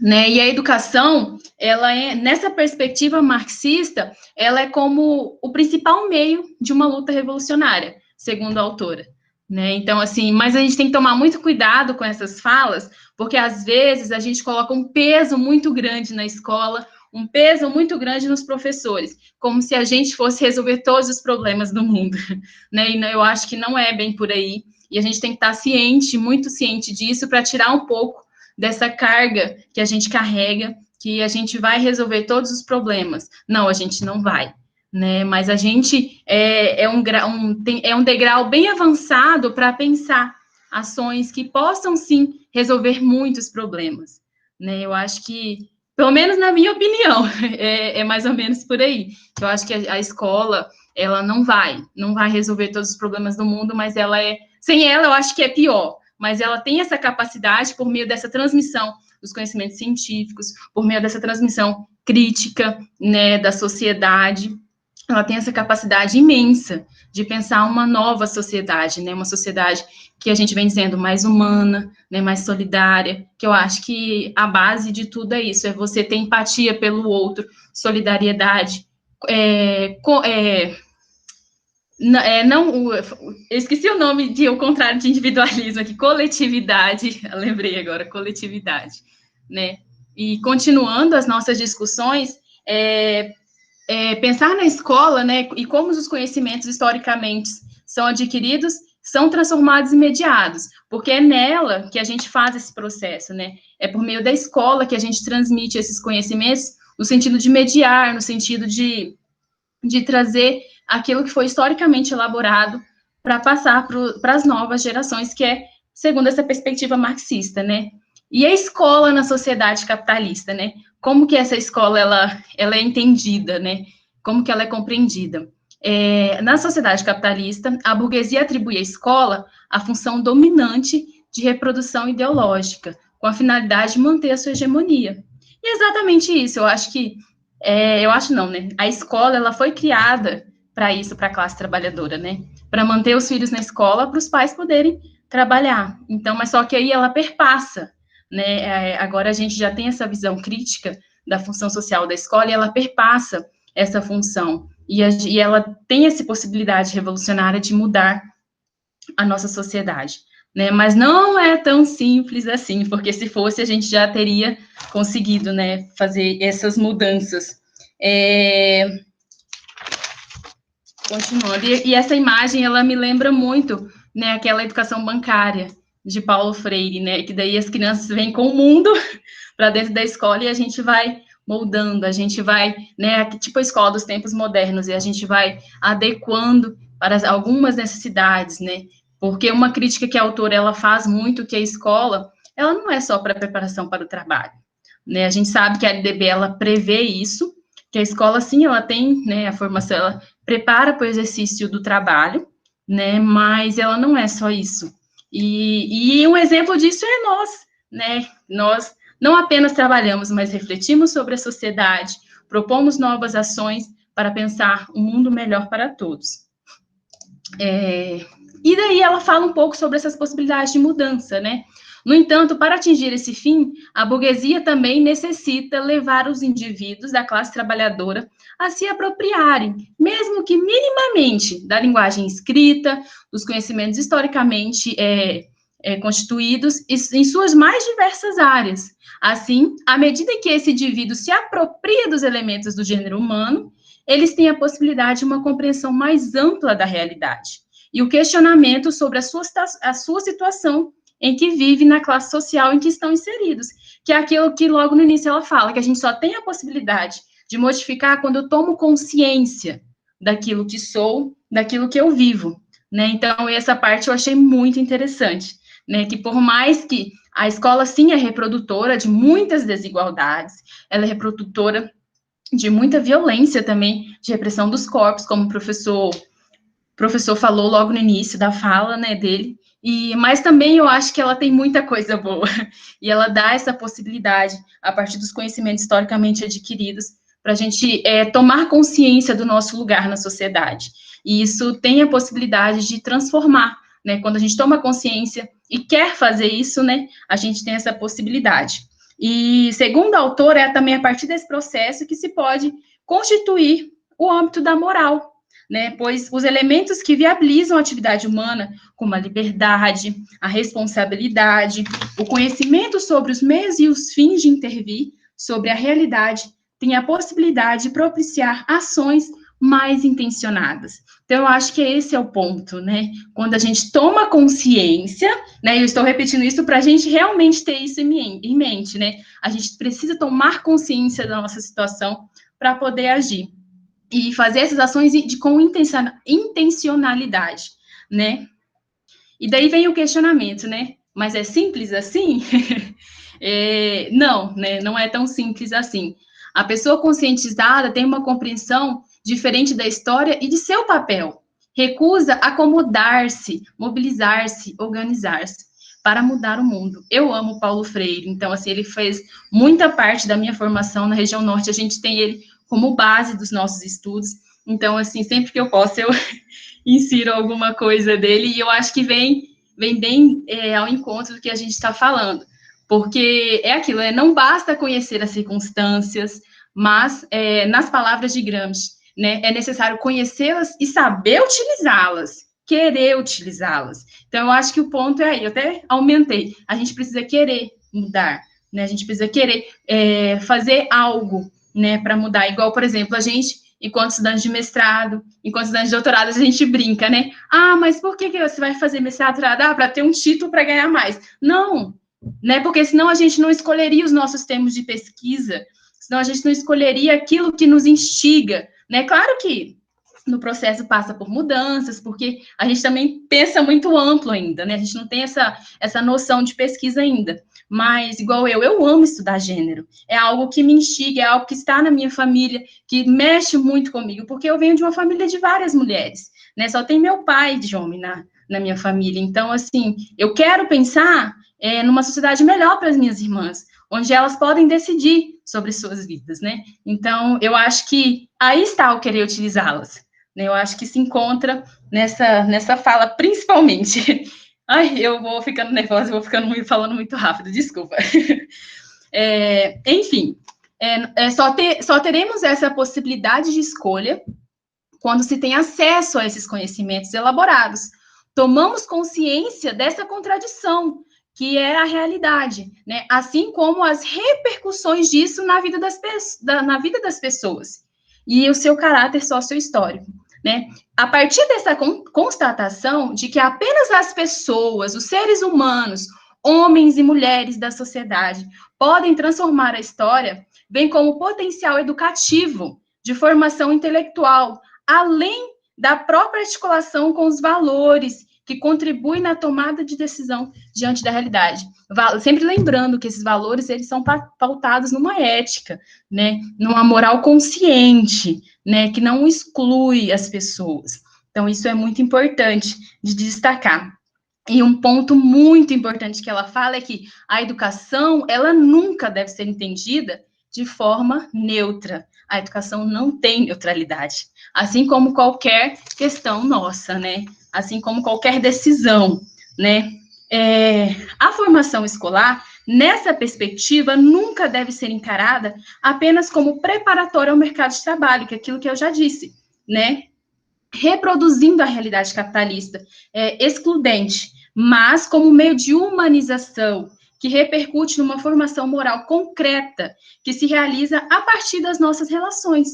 Né, e a educação, ela é, nessa perspectiva marxista, ela é como o principal meio de uma luta revolucionária, segundo a autora, né, então, assim, mas a gente tem que tomar muito cuidado com essas falas, porque, às vezes, a gente coloca um peso muito grande na escola, um peso muito grande nos professores, como se a gente fosse resolver todos os problemas do mundo, né, e eu acho que não é bem por aí, e a gente tem que estar ciente, muito ciente disso, para tirar um pouco dessa carga que a gente carrega, que a gente vai resolver todos os problemas. Não, a gente não vai, né? Mas a gente é um degrau bem avançado para pensar ações que possam, sim, resolver muitos problemas, né? Eu acho que, pelo menos na minha opinião, é mais ou menos por aí. Eu acho que a escola, ela não vai resolver todos os problemas do mundo, mas sem ela, eu acho que é pior, mas ela tem essa capacidade, por meio dessa transmissão dos conhecimentos científicos, por meio dessa transmissão crítica, né, da sociedade, ela tem essa capacidade imensa de pensar uma nova sociedade, né, uma sociedade que a gente vem dizendo mais humana, né, mais solidária, que eu acho que a base de tudo é isso, é você ter empatia pelo outro, solidariedade, eu esqueci o nome o contrário de individualismo aqui, coletividade, eu lembrei agora, coletividade, né, e continuando as nossas discussões, pensar na escola, né, e como os conhecimentos historicamente são adquiridos, são transformados e mediados, porque é nela que a gente faz esse processo, né, é por meio da escola que a gente transmite esses conhecimentos, no sentido de mediar, no sentido de trazer aquilo que foi historicamente elaborado para passar para as novas gerações, que é segundo essa perspectiva marxista, né? E a escola na sociedade capitalista, né? Como que essa escola ela é entendida, né? Como que ela é compreendida? Na sociedade capitalista, a burguesia atribui à escola a função dominante de reprodução ideológica, com a finalidade de manter a sua hegemonia. E é exatamente isso, eu acho que eu acho não, né? A escola, ela foi criada para isso, para a classe trabalhadora, né? Para manter os filhos na escola, para os pais poderem trabalhar. Então, mas só que aí ela perpassa, né? Agora a gente já tem essa visão crítica da função social da escola e ela perpassa essa função. E ela tem essa possibilidade revolucionária de mudar a nossa sociedade, né? Mas não é tão simples assim, porque se fosse, a gente já teria conseguido, né, fazer essas mudanças. Continuando. E essa imagem, ela me lembra muito, né, aquela educação bancária de Paulo Freire, né, que daí as crianças vêm com o mundo para dentro da escola e a gente vai moldando, a gente vai, né, tipo a escola dos tempos modernos, e a gente vai adequando para algumas necessidades, né, porque uma crítica que a autora, ela faz muito, que a escola, ela não é só para preparação para o trabalho, né, a gente sabe que a LDB, ela prevê isso, que a escola, sim, ela tem, né, a formação, ela prepara para o exercício do trabalho, né, mas ela não é só isso. E um exemplo disso é nós, né, nós não apenas trabalhamos, mas refletimos sobre a sociedade, propomos novas ações para pensar um mundo melhor para todos. E daí ela fala um pouco sobre essas possibilidades de mudança, né? No entanto, para atingir esse fim, a burguesia também necessita levar os indivíduos da classe trabalhadora a se apropriarem, mesmo que minimamente, da linguagem escrita, dos conhecimentos historicamente constituídos em suas mais diversas áreas. Assim, à medida que esse indivíduo se apropria dos elementos do gênero humano, eles têm a possibilidade de uma compreensão mais ampla da realidade e o questionamento sobre a sua situação em que vive na classe social em que estão inseridos, que é aquilo que logo no início ela fala, que a gente só tem a possibilidade de modificar quando eu tomo consciência daquilo que sou, daquilo que eu vivo, né? Então, essa parte eu achei muito interessante, né? Que por mais que a escola, sim, é reprodutora de muitas desigualdades, ela é reprodutora de muita violência também, de repressão dos corpos, como o professor falou logo no início da fala, né, dele, mas também eu acho que ela tem muita coisa boa, e ela dá essa possibilidade, a partir dos conhecimentos historicamente adquiridos, para a gente tomar consciência do nosso lugar na sociedade, e isso tem a possibilidade de transformar, né, quando a gente toma consciência e quer fazer isso, né, a gente tem essa possibilidade. E, segundo a autora, é também a partir desse processo que se pode constituir o âmbito da moral, né, pois os elementos que viabilizam a atividade humana, como a liberdade, a responsabilidade, o conhecimento sobre os meios e os fins de intervir sobre a realidade, têm a possibilidade de propiciar ações mais intencionadas. Então, eu acho que esse é o ponto, né? Quando a gente toma consciência, né? Eu estou repetindo isso para a gente realmente ter isso em mente, né? A gente precisa tomar consciência da nossa situação para poder agir e fazer essas ações com intencionalidade, né? E daí vem o questionamento, né? Mas é simples assim? Não, né? Não é tão simples assim. A pessoa conscientizada tem uma compreensão diferente da história e de seu papel. Recusa acomodar-se, mobilizar-se, organizar-se para mudar o mundo. Eu amo Paulo Freire, então, assim, ele fez muita parte da minha formação na região norte, a gente tem ele como base dos nossos estudos, então, assim, sempre que eu posso, eu insiro alguma coisa dele, e eu acho que vem bem ao encontro do que a gente está falando, porque é aquilo, não basta conhecer as circunstâncias, mas, nas palavras de Gramsci, né, é necessário conhecê-las e saber utilizá-las, querer utilizá-las. Então, eu acho que o ponto é aí, eu até aumentei, a gente precisa querer mudar, né, a gente precisa querer fazer algo, né, para mudar, igual, por exemplo, a gente, enquanto estudante de mestrado, enquanto estudante de doutorado, a gente brinca, né, mas por que você vai fazer mestrado, doutorado? Para ter um título para ganhar mais. Não, né, porque senão a gente não escolheria os nossos termos de pesquisa, senão a gente não escolheria aquilo que nos instiga, né, claro que no processo passa por mudanças, porque a gente também pensa muito amplo ainda, né, a gente não tem essa noção de pesquisa ainda, mas igual eu amo estudar gênero, é algo que me instiga, é algo que está na minha família, que mexe muito comigo, porque eu venho de uma família de várias mulheres, né, só tem meu pai de homem na minha família, então, assim, eu quero pensar numa sociedade melhor para as minhas irmãs, onde elas podem decidir sobre suas vidas, né? Então, eu acho que aí está o querer utilizá-las, né? Eu acho que se encontra nessa fala, principalmente. Ai, eu vou ficando nervosa, eu vou falando muito rápido, desculpa. Enfim, só teremos essa possibilidade de escolha quando se tem acesso a esses conhecimentos elaborados. Tomamos consciência dessa contradição, que é a realidade, né? Assim como as repercussões disso na vida das pessoas e o seu caráter sociohistórico. né? A partir dessa constatação de que apenas as pessoas, os seres humanos, homens e mulheres da sociedade, podem transformar a história, bem como potencial educativo, de formação intelectual, além da própria articulação com os valores que contribuem na tomada de decisão diante da realidade. Sempre lembrando que esses valores, eles são pautados numa ética, né, numa moral consciente, né, que não exclui as pessoas. Então, isso é muito importante de destacar. E um ponto muito importante que ela fala é que a educação, ela nunca deve ser entendida de forma neutra. A educação não tem neutralidade, assim como qualquer questão nossa, né? Assim como qualquer decisão, né? A formação escolar, nessa perspectiva, nunca deve ser encarada apenas como preparatória ao mercado de trabalho, que é aquilo que eu já disse, né? Reproduzindo a realidade capitalista, excludente, mas como meio de humanização, que repercute numa formação moral concreta, que se realiza a partir das nossas relações.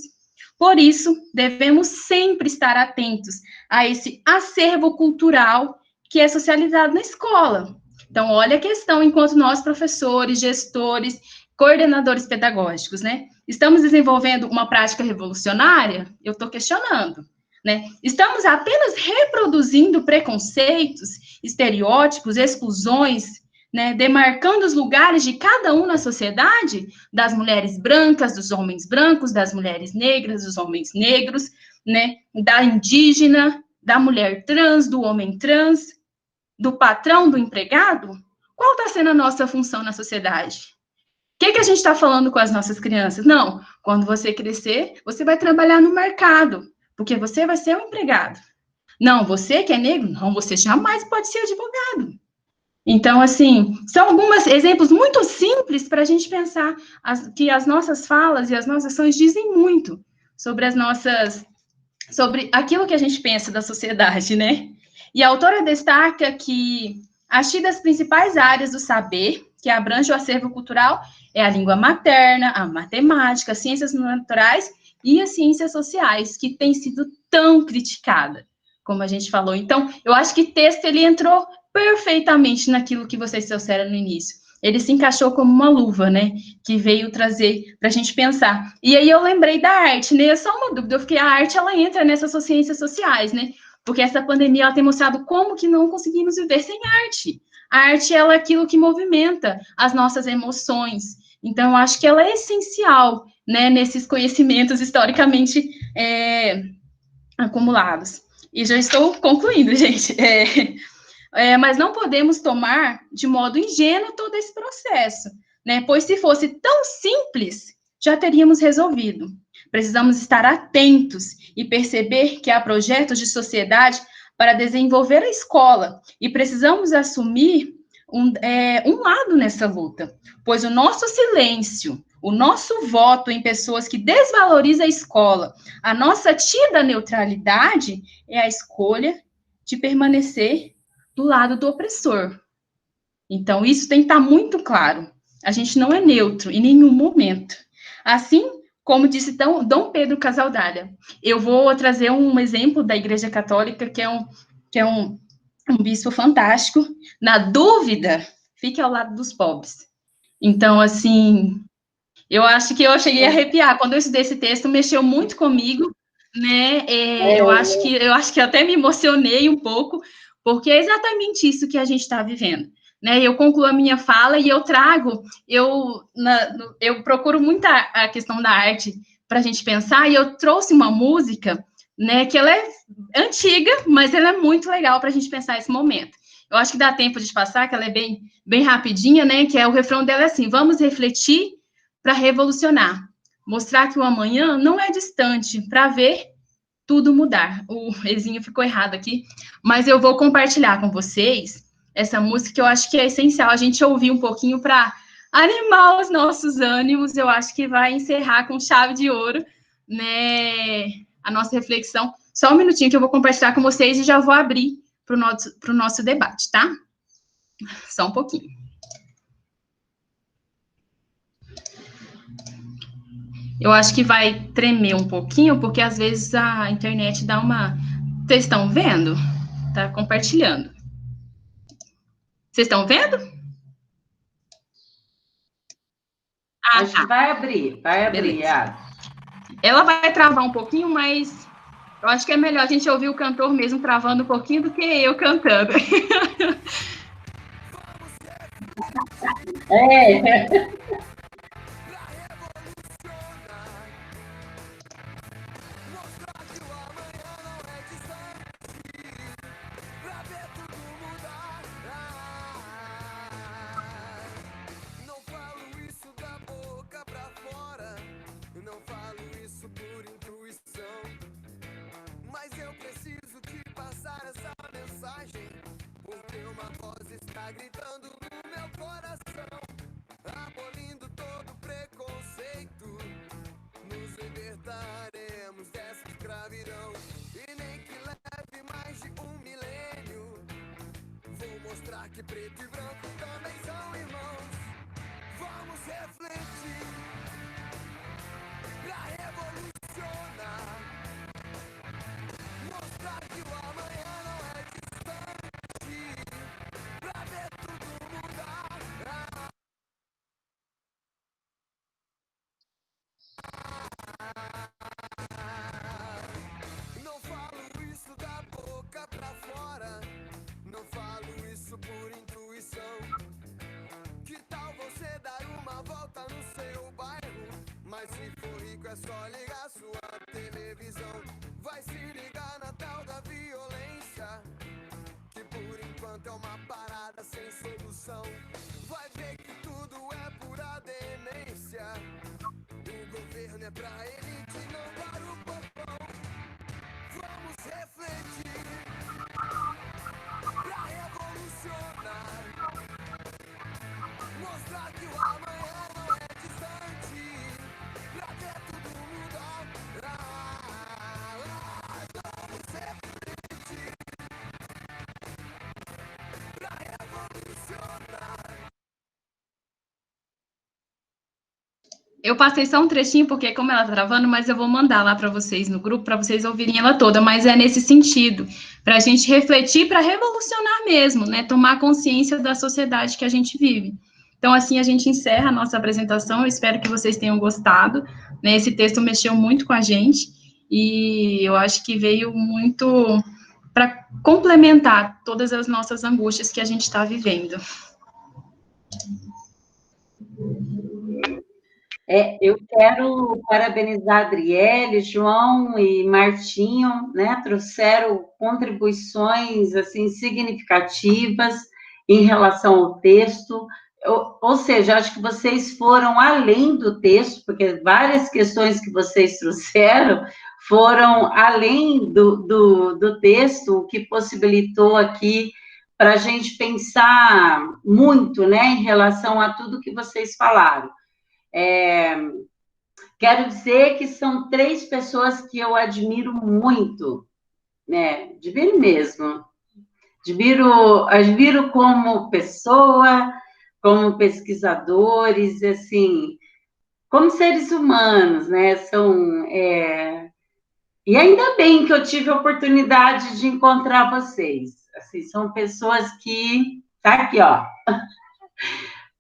Por isso, devemos sempre estar atentos a esse acervo cultural que é socializado na escola. Então, olha a questão, enquanto nós, professores, gestores, coordenadores pedagógicos, né, estamos desenvolvendo uma prática revolucionária? Eu estou questionando. Né? Estamos apenas reproduzindo preconceitos, estereótipos, exclusões, né? Demarcando os lugares de cada um na sociedade, das mulheres brancas, dos homens brancos, das mulheres negras, dos homens negros, né? Da indígena, da mulher trans, do homem trans, do patrão, do empregado. Qual está sendo a nossa função na sociedade? O que a gente está falando com as nossas crianças? Não, quando você crescer, você vai trabalhar no mercado, porque você vai ser um empregado. Não, você que é negro, não, você jamais pode ser advogado. Então, assim, são alguns exemplos muito simples para a gente pensar que as nossas falas e as nossas ações dizem muito sobre sobre aquilo que a gente pensa da sociedade, né? E a autora destaca que as tidas principais áreas do saber que abrange o acervo cultural é a língua materna, a matemática, as ciências naturais e as ciências sociais, que tem sido tão criticada, como a gente falou. Então, eu acho que o texto, ele entrou perfeitamente naquilo que vocês trouxeram no início. Ele se encaixou como uma luva, né, que veio trazer para a gente pensar. E aí eu lembrei da arte, né, só uma dúvida, eu fiquei, a arte, ela entra nessas ciências sociais, né, porque essa pandemia, ela tem mostrado como que não conseguimos viver sem arte. A arte, ela é aquilo que movimenta as nossas emoções. Então, eu acho que ela é essencial, né, nesses conhecimentos historicamente acumulados. E já estou concluindo, gente. Mas não podemos tomar de modo ingênuo todo esse processo, né? Pois se fosse tão simples, já teríamos resolvido. Precisamos estar atentos e perceber que há projetos de sociedade para desenvolver a escola e precisamos assumir um lado nessa luta, pois o nosso silêncio, o nosso voto em pessoas que desvalorizam a escola, a nossa tida neutralidade é a escolha de permanecer do lado do opressor. Então, isso tem que estar muito claro. A gente não é neutro em nenhum momento. Assim como disse Dom Pedro Casaldália, eu vou trazer um exemplo da Igreja Católica, que é um bispo fantástico. Na dúvida, fique ao lado dos pobres. Então, assim, eu acho que eu cheguei a arrepiar. Quando eu estudei esse texto, mexeu muito comigo, né? Eu acho que até me emocionei um pouco, porque é exatamente isso que a gente está vivendo. Né, eu concluo a minha fala e eu trago, eu procuro muito a questão da arte para a gente pensar, e eu trouxe uma música, né, que ela é antiga, mas ela é muito legal para a gente pensar esse momento. Eu acho que dá tempo de passar, que ela é bem, bem rapidinha, né, que o refrão dela é assim: vamos refletir para revolucionar, mostrar que o amanhã não é distante, para ver tudo mudar. O Ezinho ficou errado aqui, mas eu vou compartilhar com vocês essa música, que eu acho que é essencial a gente ouvir um pouquinho para animar os nossos ânimos. Eu acho que vai encerrar com chave de ouro, né, a nossa reflexão. Só um minutinho que eu vou compartilhar com vocês e já vou abrir para o nosso debate, tá? Só um pouquinho. Eu acho que vai tremer um pouquinho, porque às vezes a internet dá uma... Vocês estão vendo? Tá compartilhando. Vocês estão vendo? Acho Tá. que vai abrir, Beleza. Ela vai travar um pouquinho, mas eu acho que é melhor a gente ouvir o cantor mesmo travando um pouquinho do que eu cantando. É. Não falo isso da boca pra fora, não falo isso por intuição, mas eu preciso te passar essa mensagem, porque uma voz está gritando no meu coração, abolindo todo preconceito, nos libertaremos dessa escravidão, e nem que leve mais de 1 milênio, vou mostrar que preto e branco também são irmãos. Vamos refletir pra revolucionar, mostrar que o amanhã não é distante, pra ver tudo mudar. Não falo isso da boca pra fora, não falo isso por intuição. Que tal você dar uma volta no seu bairro? Mas se for rico é só ligar sua televisão. Vai se ligar na tal da violência, que por enquanto é uma parada sem solução. Vai ver que tudo é pura demência. O governo é pra elite, não para o povão. Vamos refletir pra revolucionar, mostrar que o amanhã não é distante, pra ver tudo mudar. Vamos refletir pra revolucionar. Eu passei só um trechinho, porque como ela tá travando, mas eu vou mandar lá para vocês no grupo, para vocês ouvirem ela toda, mas é nesse sentido, para a gente refletir, para revolucionar mesmo, né, tomar consciência da sociedade que a gente vive. Então, assim, a gente encerra a nossa apresentação, eu espero que vocês tenham gostado, né, esse texto mexeu muito com a gente, e eu acho que veio muito para complementar todas as nossas angústias que a gente está vivendo. Eu quero parabenizar a Adriele, João e Martinho, né? Trouxeram contribuições assim significativas em relação ao texto. Ou seja, acho que vocês foram além do texto, porque várias questões que vocês trouxeram foram além do texto, o que possibilitou aqui para a gente pensar muito, né, em relação a tudo que vocês falaram. Quero dizer que são 3 pessoas que eu admiro muito, né? Admiro mesmo. Admiro como pessoa, como pesquisadores, assim, como seres humanos, né? E ainda bem que eu tive a oportunidade de encontrar vocês. Assim, são pessoas que... Tá aqui, ó.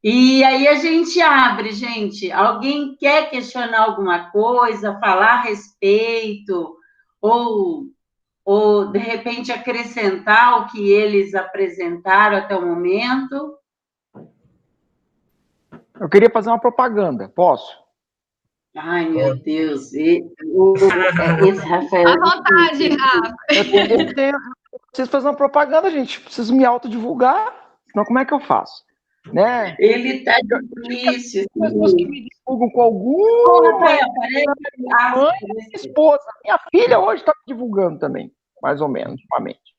E aí a gente abre, gente. Alguém quer questionar alguma coisa, falar a respeito, ou de repente acrescentar o que eles apresentaram até o momento? Eu queria fazer uma propaganda, posso? Ai, meu Deus. Esse Rafael... À vontade, Rafa. Eu preciso fazer uma propaganda, gente. Preciso me autodivulgar, senão como é que eu faço? Né? Ele está difícil. Pessoas que me divulgam com algum... Rafael, mãe, minha esposa. Minha filha hoje está me divulgando também, mais ou menos, ultimamente.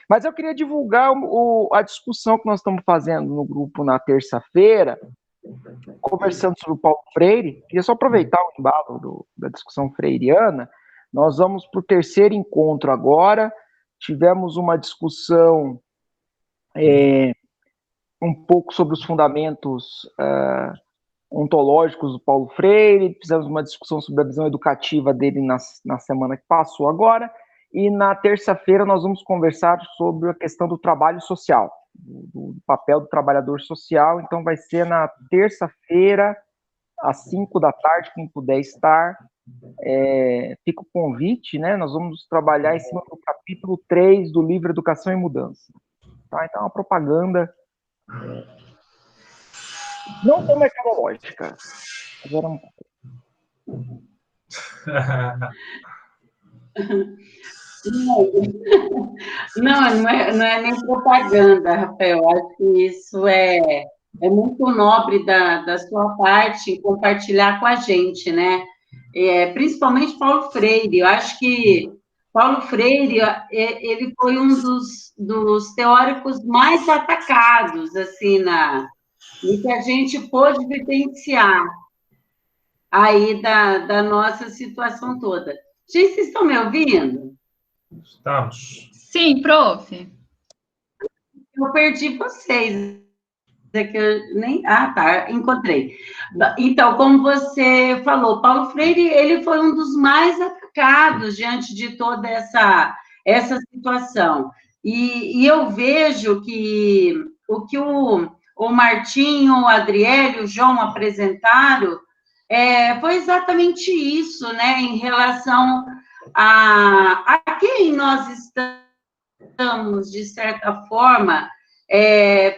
Mas eu queria divulgar a discussão que nós estamos fazendo no grupo na terça-feira, conversando sobre o Paulo Freire. Queria só aproveitar o embalo da discussão freiriana. Nós vamos para o 3º encontro agora. Tivemos uma discussão um pouco sobre os fundamentos ontológicos do Paulo Freire, fizemos uma discussão sobre a visão educativa dele na semana que passou agora, e na terça-feira nós vamos conversar sobre a questão do trabalho social, do papel do trabalhador social. Então vai ser na terça-feira, às 5 da tarde, quem puder estar, fica o convite, né? Nós vamos trabalhar em cima do capítulo 3 do livro Educação e Mudança. Tá? Então, uma propaganda não tão mercadológica. Não é nem propaganda, Rafael. Acho que isso é muito nobre da sua parte compartilhar com a gente, né? Principalmente Paulo Freire. Eu acho que Paulo Freire, ele foi um dos teóricos mais atacados, assim, e que a gente pôde vivenciar aí da nossa situação toda. Gente, vocês estão me ouvindo? Estamos. Sim, prof. Eu perdi vocês. É que eu nem... Ah, tá, encontrei. Então, como você falou, Paulo Freire, ele foi um dos mais atacados diante de toda essa situação. E eu vejo que o que o Martinho, o Adriele, o João apresentaram foi exatamente isso, né, em relação a quem nós estamos, de certa forma,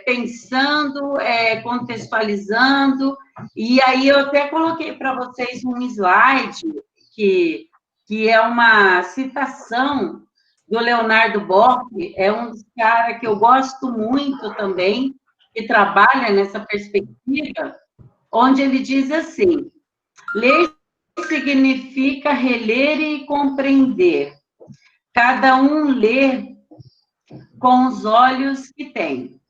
pensando, contextualizando, e aí eu até coloquei para vocês um slide que é uma citação do Leonardo Boff, é um dos caras que eu gosto muito também, que trabalha nessa perspectiva, onde ele diz assim: ler significa reler e compreender. Cada um lê com os olhos que tem.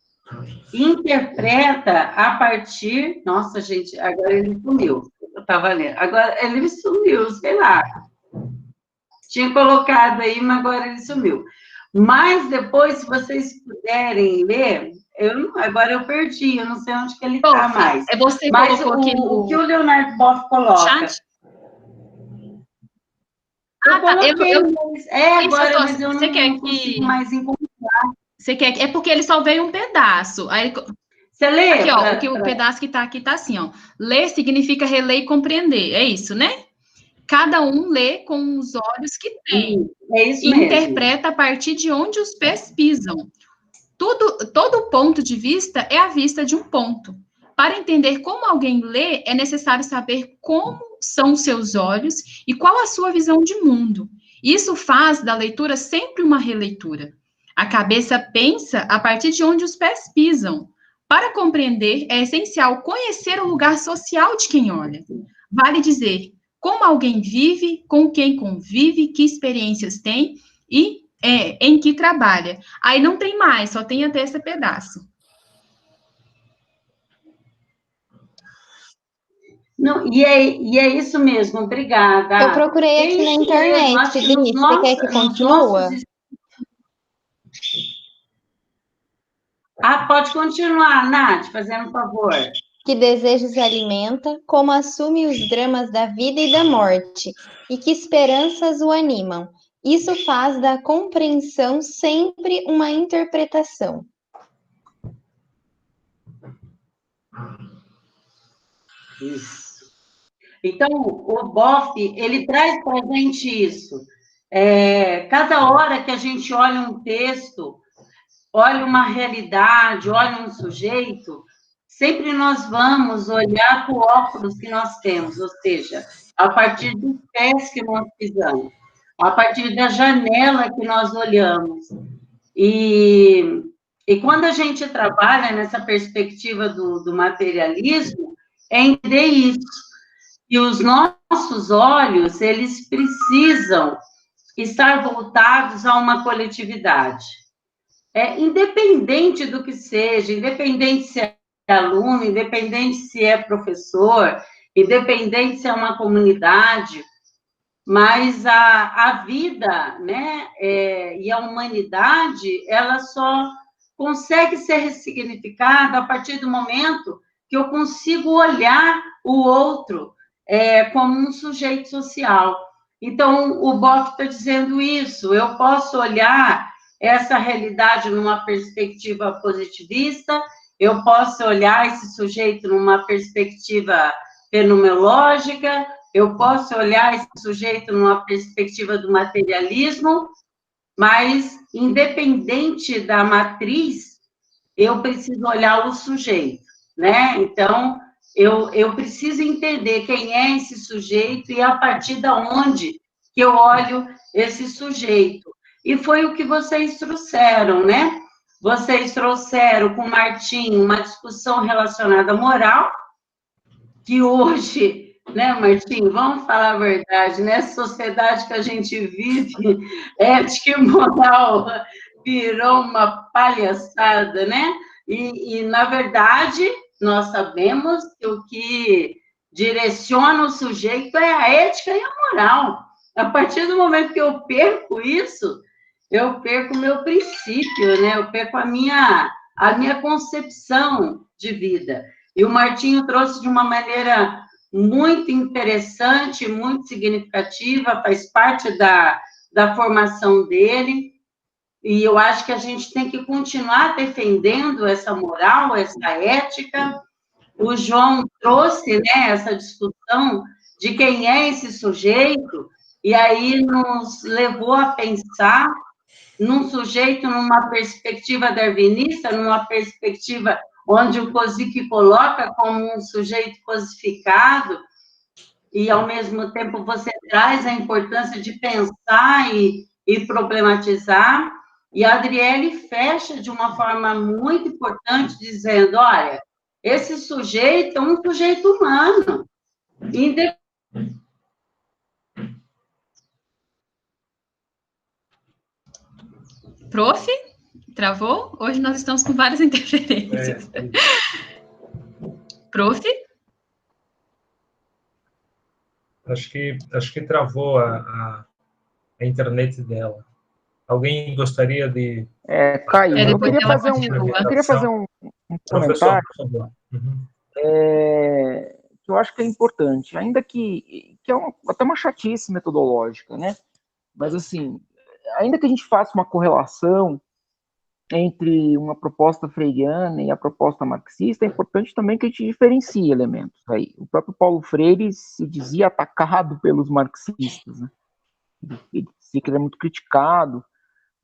Interpreta a partir... Nossa, gente, agora ele sumiu. Eu estava lendo. Agora ele sumiu, sei lá. Tinha colocado aí, mas agora ele sumiu. Mas depois, se vocês puderem ler... agora eu perdi, eu não sei onde que ele está mais. Você mas colocou aqui o que o Leonardo Boff coloca... chat? Eu coloquei, agora, mas eu você quer não consigo mais encontrar. Você quer... É porque ele só veio um pedaço. Aí, você lê? Aqui, ó, o pedaço que tá aqui tá assim, ó. Ler significa reler e compreender. É isso, né? Cada um lê com os olhos que tem. É isso e mesmo. Interpreta a partir de onde os pés pisam. Todo ponto de vista é a vista de um ponto. Para entender como alguém lê, é necessário saber como são os seus olhos e qual a sua visão de mundo. Isso faz da leitura sempre uma releitura. A cabeça pensa a partir de onde os pés pisam. Para compreender, é essencial conhecer o lugar social de quem olha. Vale dizer como alguém vive, com quem convive, que experiências tem e em que trabalha. Aí não tem mais, só tem até esse pedaço. Não, e é isso mesmo, obrigada. Eu procurei aqui na internet, Denise, você quer que continue? Pode continuar, Nath, fazendo um favor. Que desejos alimenta, como assume os dramas da vida e da morte, e que esperanças o animam. Isso faz da compreensão sempre uma interpretação. Isso. Então, o Boff, ele traz para a gente isso. Cada hora que a gente olha um texto, olha uma realidade, olha um sujeito, sempre nós vamos olhar para o óculos que nós temos, ou seja, a partir dos pés que nós pisamos, a partir da janela que nós olhamos. E quando a gente trabalha nessa perspectiva do materialismo, é entender isso. E os nossos olhos, eles precisam estar voltados a uma coletividade. Independente do que seja, independente se é aluno, independente se é professor, independente se é uma comunidade, mas a vida, né, e a humanidade, ela só consegue ser ressignificada a partir do momento que eu consigo olhar o outro como um sujeito social. Então, o Bock está dizendo isso, eu posso olhar essa realidade numa perspectiva positivista, eu posso olhar esse sujeito numa perspectiva fenomenológica, eu posso olhar esse sujeito numa perspectiva do materialismo, mas, independente da matriz, eu preciso olhar o sujeito, né? Então, eu preciso entender quem é esse sujeito e a partir de onde que eu olho esse sujeito. E foi o que vocês trouxeram, né? Vocês trouxeram com o Martim uma discussão relacionada à moral, que hoje, né, Martim, vamos falar a verdade, nessa sociedade que a gente vive, ética e moral virou uma palhaçada, né? E, na verdade, nós sabemos que o que direciona o sujeito é a ética e a moral. A partir do momento que eu perco isso, eu perco o meu princípio, né? Eu perco a minha concepção de vida. E o Martinho trouxe de uma maneira muito interessante, muito significativa, faz parte da formação dele, e eu acho que a gente tem que continuar defendendo essa moral, essa ética. O João trouxe, né, essa discussão de quem é esse sujeito, e aí nos levou a pensar num sujeito numa perspectiva darwinista, numa perspectiva onde o Kozik coloca como um sujeito cosificado, e, ao mesmo tempo, você traz a importância de pensar e problematizar, e a Adriele fecha de uma forma muito importante, dizendo, olha, esse sujeito é um sujeito humano, Prof, travou? Hoje nós estamos com várias interferências. Prof? Acho que travou a internet dela. Alguém gostaria de... Caiu. Eu depois queria ela fazer um Professor, comentário por favor. Uhum. que eu acho que é importante, ainda que é até uma chatice metodológica, né? Mas, assim, ainda que a gente faça uma correlação entre uma proposta freiriana e a proposta marxista, é importante também que a gente diferencie elementos aí. O próprio Paulo Freire se dizia atacado pelos marxistas, né? Ele dizia que ele é muito criticado,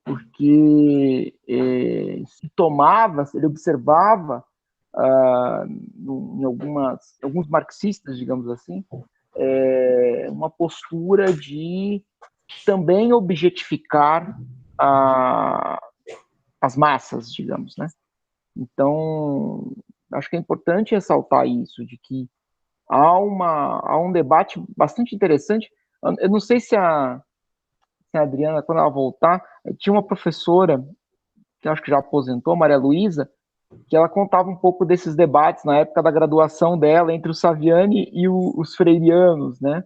porque ele observava em alguns marxistas, digamos assim, uma postura de também objetificar as massas, digamos, né? Então, acho que é importante ressaltar isso, de que há um debate bastante interessante. Eu não sei se a Adriana, quando ela voltar, tinha uma professora, que eu acho que já aposentou, Maria Luísa, que ela contava um pouco desses debates na época da graduação dela entre o Saviani e os freirianos, né?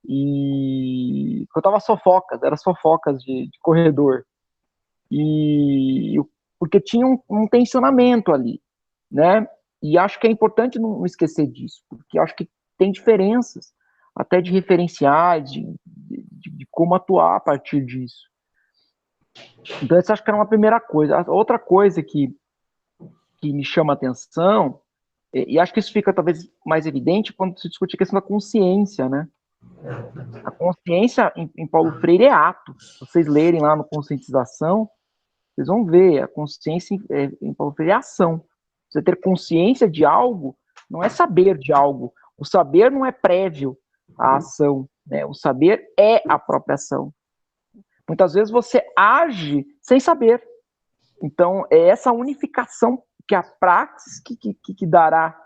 E contava sofocas de corredor. Porque tinha um tensionamento ali, né? E acho que é importante não esquecer disso, porque acho que tem diferenças, até de referenciais, de como atuar a partir disso. Então, isso acho que era uma primeira coisa. A outra coisa que me chama a atenção, e acho que isso fica talvez mais evidente quando se discute a questão da consciência, né? A consciência em Paulo Freire é ato. Se vocês lerem lá no Conscientização, vocês vão ver, a consciência em Paulo Freire é ação. Você ter consciência de algo não é saber de algo. O saber não é prévio à ação, né? O saber é a própria ação. Muitas vezes você age sem saber. Então, é essa unificação que a praxis que dará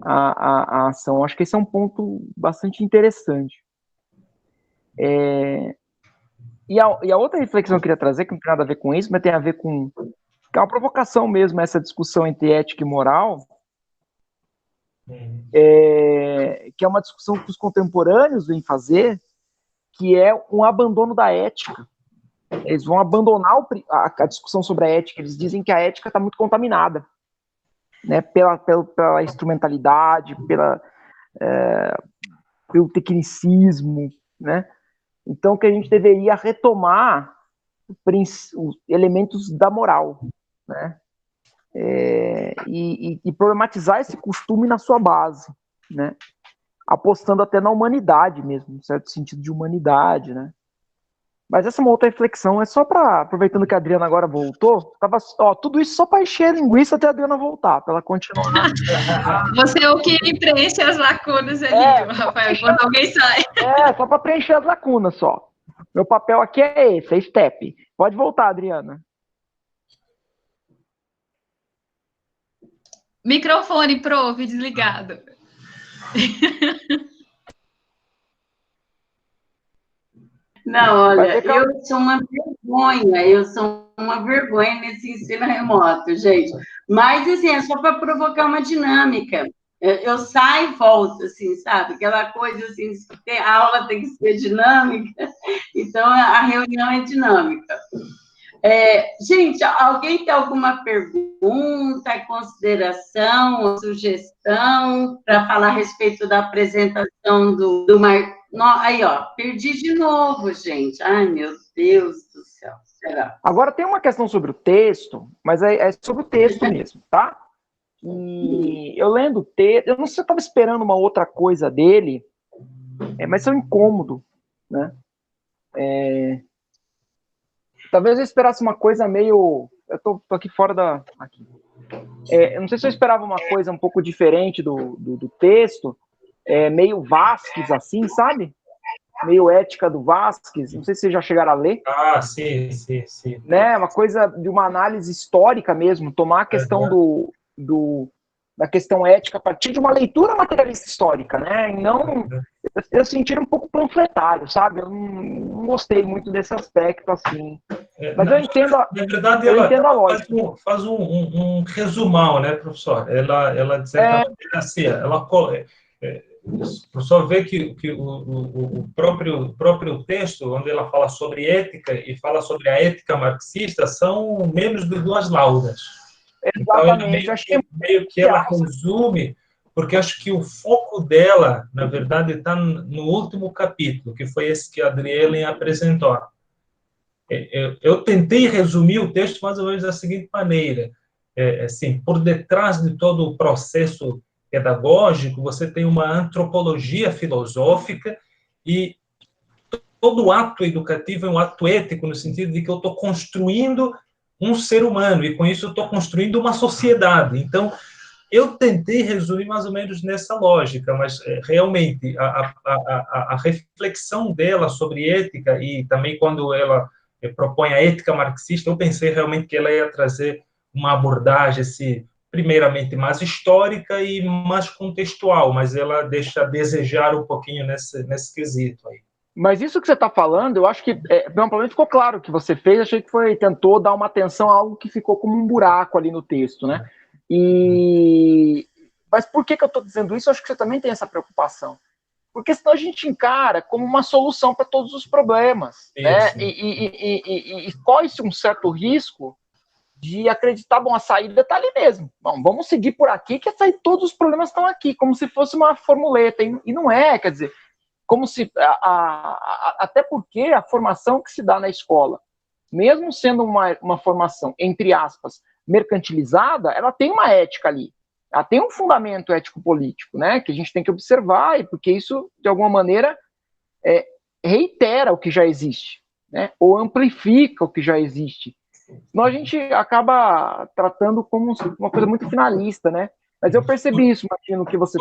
a ação. Acho que esse é um ponto bastante interessante. E a outra reflexão que eu queria trazer, que não tem nada a ver com isso, mas tem a ver com... que é uma provocação mesmo, essa discussão entre ética e moral, que é uma discussão que os contemporâneos vêm fazer, que é um abandono da ética. Eles vão abandonar a discussão sobre a ética, eles dizem que a ética está muito contaminada. né, pela instrumentalidade, pelo tecnicismo, né? Então, que a gente deveria retomar os elementos da moral, né? E problematizar esse costume na sua base, né? Apostando até na humanidade mesmo, no certo sentido de humanidade, né? Mas essa é uma outra reflexão, é só para, aproveitando que a Adriana agora voltou, tudo isso só para encher a linguiça até a Adriana voltar, para ela continuar. Você é o que preenche as lacunas ali, Rafael, quando alguém sai. Só para preencher as lacunas só. Meu papel aqui é esse, é step. Pode voltar, Adriana. Microfone, prof, desligado. Não, olha, eu sou uma vergonha nesse ensino remoto, gente. Mas, assim, é só para provocar uma dinâmica. Eu saio e volto, assim, sabe? Aquela coisa, assim, a aula tem que ser dinâmica, então a reunião é dinâmica. Gente, alguém tem alguma pergunta, consideração, sugestão para falar a respeito da apresentação do Marcos? Aí, ó, perdi de novo, gente. Ai, meu Deus do céu. Será? Agora tem uma questão sobre o texto, mas é sobre o texto mesmo, tá? E eu lendo o texto, eu não sei se eu estava esperando uma outra coisa dele, mas é um incômodo, né? Talvez eu esperasse uma coisa meio... Eu tô aqui fora da... Aqui. Eu não sei se eu esperava uma coisa um pouco diferente do texto, meio Vasquez, assim, sabe? Meio Ética do Vasquez. Não sei se vocês já chegaram a ler. Ah, sim. Né? Uma coisa de uma análise histórica mesmo, tomar a questão da questão ética a partir de uma leitura materialista histórica, né? E não... Eu senti um pouco panfletário, sabe? Eu não gostei muito desse aspecto, assim. Mas eu entendo na verdade, eu entendo a lógica. Faz um resumão, né, professor? Ela de certa maneira, assim, o professor vê que o próprio texto, onde ela fala sobre ética e fala sobre a ética marxista, são menos de 2 laudas. Exatamente. Então, meio que ela resume, porque acho que o foco dela, na verdade, está no último capítulo, que foi esse que a Adrielen apresentou. Eu tentei resumir o texto mais ou menos da seguinte maneira: assim, por detrás de todo o processo pedagógico, você tem uma antropologia filosófica e todo ato educativo é um ato ético, no sentido de que eu estou construindo um ser humano, e com isso eu estou construindo uma sociedade. Então, eu tentei resumir mais ou menos nessa lógica, mas realmente a reflexão dela sobre ética, e também quando ela propõe a ética marxista, eu pensei realmente que ela ia trazer uma abordagem, assim, primeiramente mais histórica e mais contextual, mas ela deixa a desejar um pouquinho nesse quesito aí. Mas isso que você está falando, eu acho que, pelo menos ficou claro o que você fez, achei que tentou dar uma atenção a algo que ficou como um buraco ali no texto, né? Mas por que eu estou dizendo isso? Eu acho que você também tem essa preocupação. Porque senão a gente encara como uma solução para todos os problemas, né? E corre-se um certo risco de acreditar, bom, a saída está ali mesmo. Bom, vamos seguir por aqui, que todos os problemas estão aqui, como se fosse uma formuleta. E não é, quer dizer, como se... até porque a formação que se dá na escola, mesmo sendo uma formação, entre aspas, mercantilizada, ela tem uma ética ali. Ela tem um fundamento ético-político, né, que a gente tem que observar, porque isso, de alguma maneira, reitera o que já existe, né, ou amplifica o que já existe. Senão a gente acaba tratando como uma coisa muito finalista, né? Mas eu percebi isso, Martino, que você...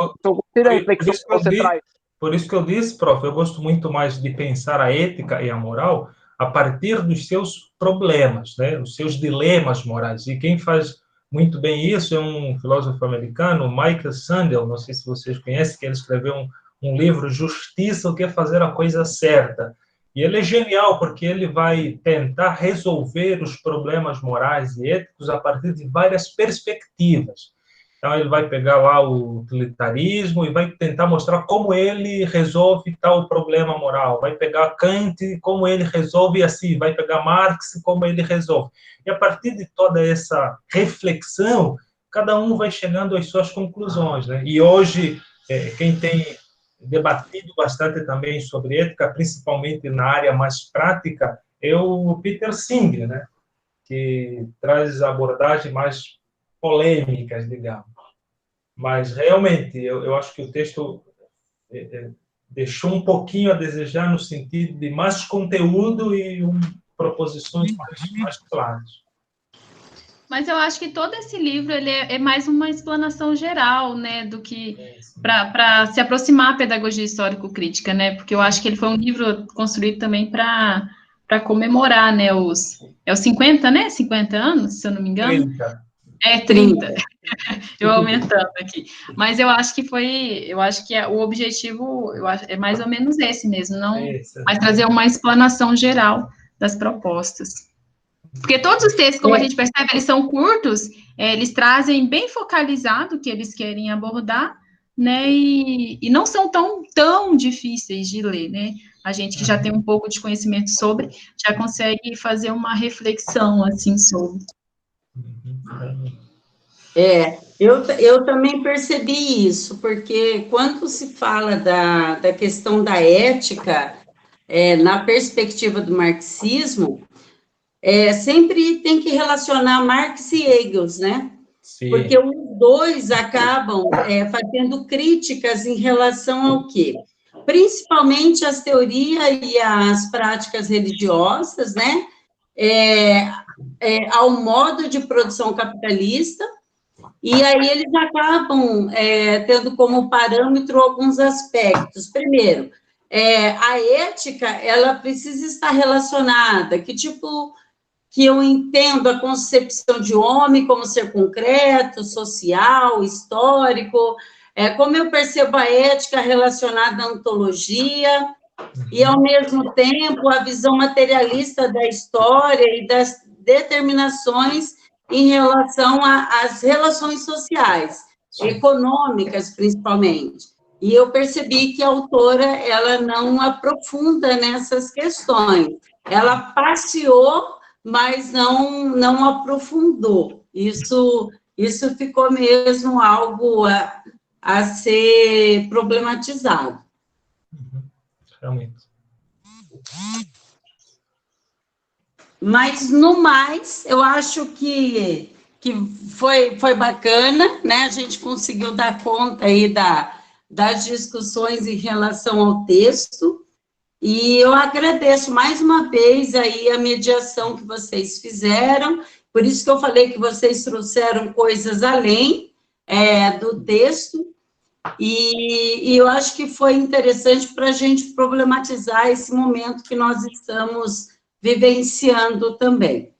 Por isso que eu disse, prof, eu gosto muito mais de pensar a ética e a moral a partir dos seus problemas, né? Os seus dilemas morais. E quem faz muito bem isso é um filósofo americano, Michael Sandel, não sei se vocês conhecem, que ele escreveu um livro, Justiça, o que é fazer a coisa certa. E ele é genial, porque ele vai tentar resolver os problemas morais e éticos a partir de várias perspectivas. Então, ele vai pegar lá o utilitarismo e vai tentar mostrar como ele resolve tal problema moral. Vai pegar Kant, como ele resolve assim. Vai pegar Marx, como ele resolve. E a partir de toda essa reflexão, cada um vai chegando às suas conclusões, né? E hoje, quem tem debatido bastante também sobre ética, principalmente na área mais prática, é o Peter Singer, né? Que traz abordagens mais polêmicas, digamos. Mas, realmente, eu acho que o texto deixou um pouquinho a desejar no sentido de mais conteúdo e proposições mais claras. Mas eu acho que todo esse livro ele é mais uma explanação geral, né, do que para se aproximar à pedagogia histórico-crítica, né, porque eu acho que ele foi um livro construído também para comemorar, né, os 50, né, 50 anos, se eu não me engano. 30. 30. Eu aumentando aqui. Mas eu acho que o objetivo é mais ou menos esse mesmo, não, mas trazer uma explanação geral das propostas. Porque todos os textos, como a gente percebe, eles são curtos, eles trazem bem focalizado o que eles querem abordar, né, e não são tão difíceis de ler, né, a gente que já tem um pouco de conhecimento sobre, já consegue fazer uma reflexão, assim, sobre. Eu também percebi isso, porque quando se fala da questão da ética, na perspectiva do marxismo, sempre tem que relacionar Marx e Engels, né? Sim. Porque os dois acabam fazendo críticas em relação ao quê? Principalmente as teorias e as práticas religiosas, né? Ao modo de produção capitalista, e aí eles acabam tendo como parâmetro alguns aspectos. Primeiro, a ética, ela precisa estar relacionada, que eu entendo a concepção de homem como ser concreto, social, histórico, como eu percebo a ética relacionada à ontologia, e, ao mesmo tempo, a visão materialista da história e das determinações em relação às relações sociais, econômicas, principalmente. E eu percebi que a autora, ela não aprofunda nessas questões. Ela passeou, mas não aprofundou. Isso ficou mesmo algo a ser problematizado. Realmente. Mas, no mais, eu acho que foi bacana, né? A gente conseguiu dar conta aí das discussões em relação ao texto, e eu agradeço mais uma vez aí a mediação que vocês fizeram, por isso que eu falei que vocês trouxeram coisas além do texto, e eu acho que foi interessante para a gente problematizar esse momento que nós estamos vivenciando também.